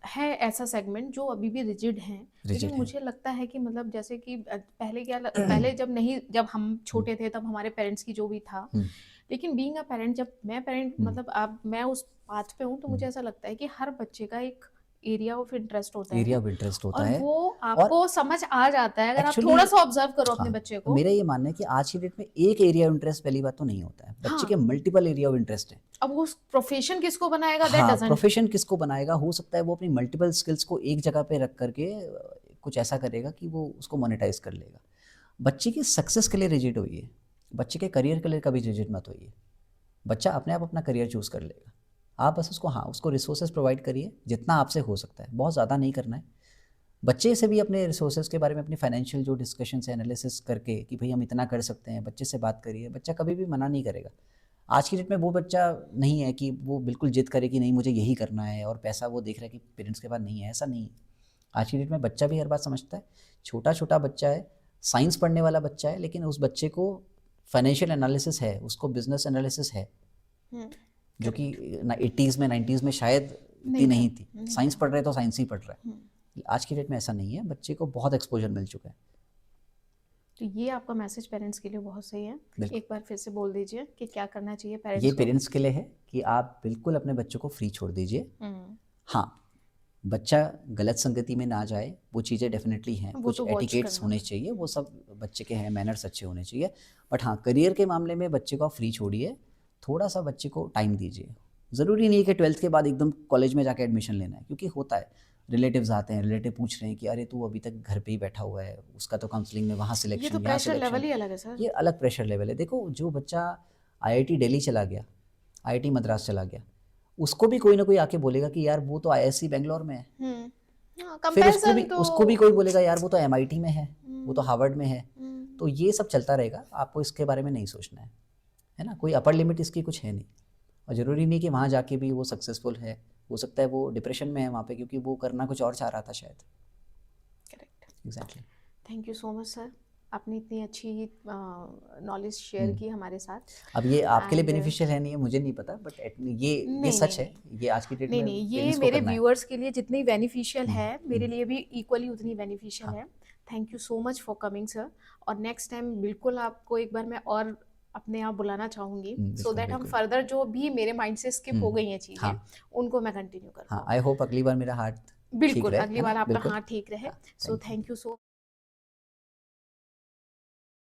है ऐसा सेगमेंट जो अभी भी रिजिड हैं। लेकिन रिजिड है। मुझे लगता है कि मतलब जैसे कि पहले पहले जब हम छोटे थे तब हमारे पेरेंट्स की जो भी था, लेकिन बीइंग अ पेरेंट, जब मैं पेरेंट मतलब अब मैं उस पाथ पे हूँ, तो मुझे ऐसा लगता है कि हर बच्चे का एक एरिया ऑफ इंटरेस्ट होता एरिया है ऑफ इंटरेस्ट होता और है। वो और आपको समझ आ जाता है अगर आप एक्चुअली थोड़ा सा ऑब्जर्व करो अपने हाँ, बच्चे तो को। मेरा ये मानना है कि आज की डेट में एक एरिया ऑफ इंटरेस्ट पहली बात तो नहीं होता है, बच्चे के हाँ, मल्टीपल एरिया ऑफ इंटरेस्ट है। अब वो प्रोफेशन किसको बनाएगा दैट हाँ, डजंट। प्रोफेशन किसको बनाएगा, हो सकता है वो अपनी मल्टीपल स्किल्स को एक जगह पे रख करके कुछ ऐसा करेगा कि वो उसको मोनेटाइज कर लेगा। बच्चे की सक्सेस के लिए रिजिड होइए, बच्चे के करियर के लिए कभी रिजिड मत होइए। बच्चा अपने आप अपना करियर चूज़ कर लेगा, आप बस उसको, हाँ, उसको रिसोर्सेज प्रोवाइड करिए जितना आपसे हो सकता है, बहुत ज़्यादा नहीं करना है। बच्चे से भी अपने रिसोर्सेज के बारे में, अपनी फाइनेंशियल जो डिस्कशन है, एनालिसिस करके कि भाई हम इतना कर सकते हैं, बच्चे से बात करिए, बच्चा कभी भी मना नहीं करेगा। आज की डेट में वो बच्चा नहीं है कि वो बिल्कुल जिद करे कि नहीं मुझे यही करना है, और पैसा वो देख रहा है कि पेरेंट्स के पास नहीं है, ऐसा नहीं है। आज की डेट में बच्चा भी हर बात समझता है, छोटा छोटा बच्चा है, साइंस पढ़ने वाला बच्चा है, लेकिन उस बच्चे को फाइनेंशियल एनालिसिस है, उसको बिजनेस एनालिसिस है, जो कि 80s में 90s में शायद इतनी नहीं थी। साइंस पढ़ रहे तो साइंस ही पढ़ रहा है। आज की डेट में ऐसा नहीं है, बच्चे को बहुत एक्सपोजर मिल चुका है। तो ये आपका मैसेज पेरेंट्स के लिए बहुत सही है। एक बार फिर से बोल दीजिए कि क्या करना चाहिए पेरेंट्स ये को। पेरेंट्स के लिए है कि आप बिल्कुल अपने बच्चों को फ्री छोड़ दीजिए। हाँ, बच्चा गलत संगति में ना जाए, वो चीज़ें डेफिनेटली हैं, वो कुछ तो वॉच एटिकेट्स करना होने चाहिए, वो सब बच्चे के हैं, मैनर्स अच्छे होने चाहिए। बट हाँ, करियर के मामले में बच्चे को आप फ्री छोड़िए, थोड़ा सा बच्चे को टाइम दीजिए। ज़रूरी नहीं है कि 12th के बाद एकदम कॉलेज में जाके एडमिशन लेना है, क्योंकि होता है रिलेटिव्स आते हैं, रिलेटिव पूछ रहे हैं कि अरे तू अभी तक घर पे ही बैठा हुआ है, उसका तो काउंसलिंग में वहाँ ये तो सिलेक्शन, यहाँ प्रेशर लेवल सिलेक्शन, ही अलग है सर। ये अलग प्रेशर लेवल है। देखो, जो बच्चा IIT दिल्ली चला गया, IIT मद्रास चला गया, उसको भी कोई ना कोई आके बोलेगा कि यार वो तो IISc बेंगलोर में है। फिर कंपैरिजन तो उसको भी कोई बोलेगा यार वो तो MIT में है, वो तो हार्वर्ड में है। तो ये सब चलता रहेगा, आपको इसके बारे में नहीं सोचना है ना। कोई अपर लिमिट इसकी कुछ है नहीं, और ज़रूरी नहीं कि वहाँ जाके भी वो सक्सेसफुल है, हो सकता है वो डिप्रेशन में है वहाँ पे, क्योंकि वो करना कुछ और चाह रहा था शायद। Correct. Exactly. Thank you so much sir, आपने इतनी अच्छी नॉलेज शेयर की हमारे साथ। अब ये आपके लिए And, बेनिफिशियल है नहीं है मुझे नहीं पता, बट ये नहीं सच नहीं है, ये आज की डेट नहीं में नहीं, ये पेरेंट्स को मेरे करना है। व्यूअर्स के लिए जितनी बेनिफिशियल है मेरे लिए भी इक्वली उतनी बेनिफिशियल हाँ। है। Thank you so much for coming sir, और नेक्स्ट टाइम बिल्कुल आपको एक बार मैं और अपने आप बुलाना चाहूँगी, सो बिल्कुल दैट हम बिल्कुल। फर्दर जो भी मेरे माइंड से स्किप हो गई हैं चीज़ें हाँ उनको मैं कंटिन्यू कर हाँ, पाऊँ। आई होप अगली बार मेरा हार्ट ठीक बिल्कुल रहे, अगली है ना? बार आपका बिल्कुल। हाथ ठीक रहे। हाँ, so thank you. Thank you so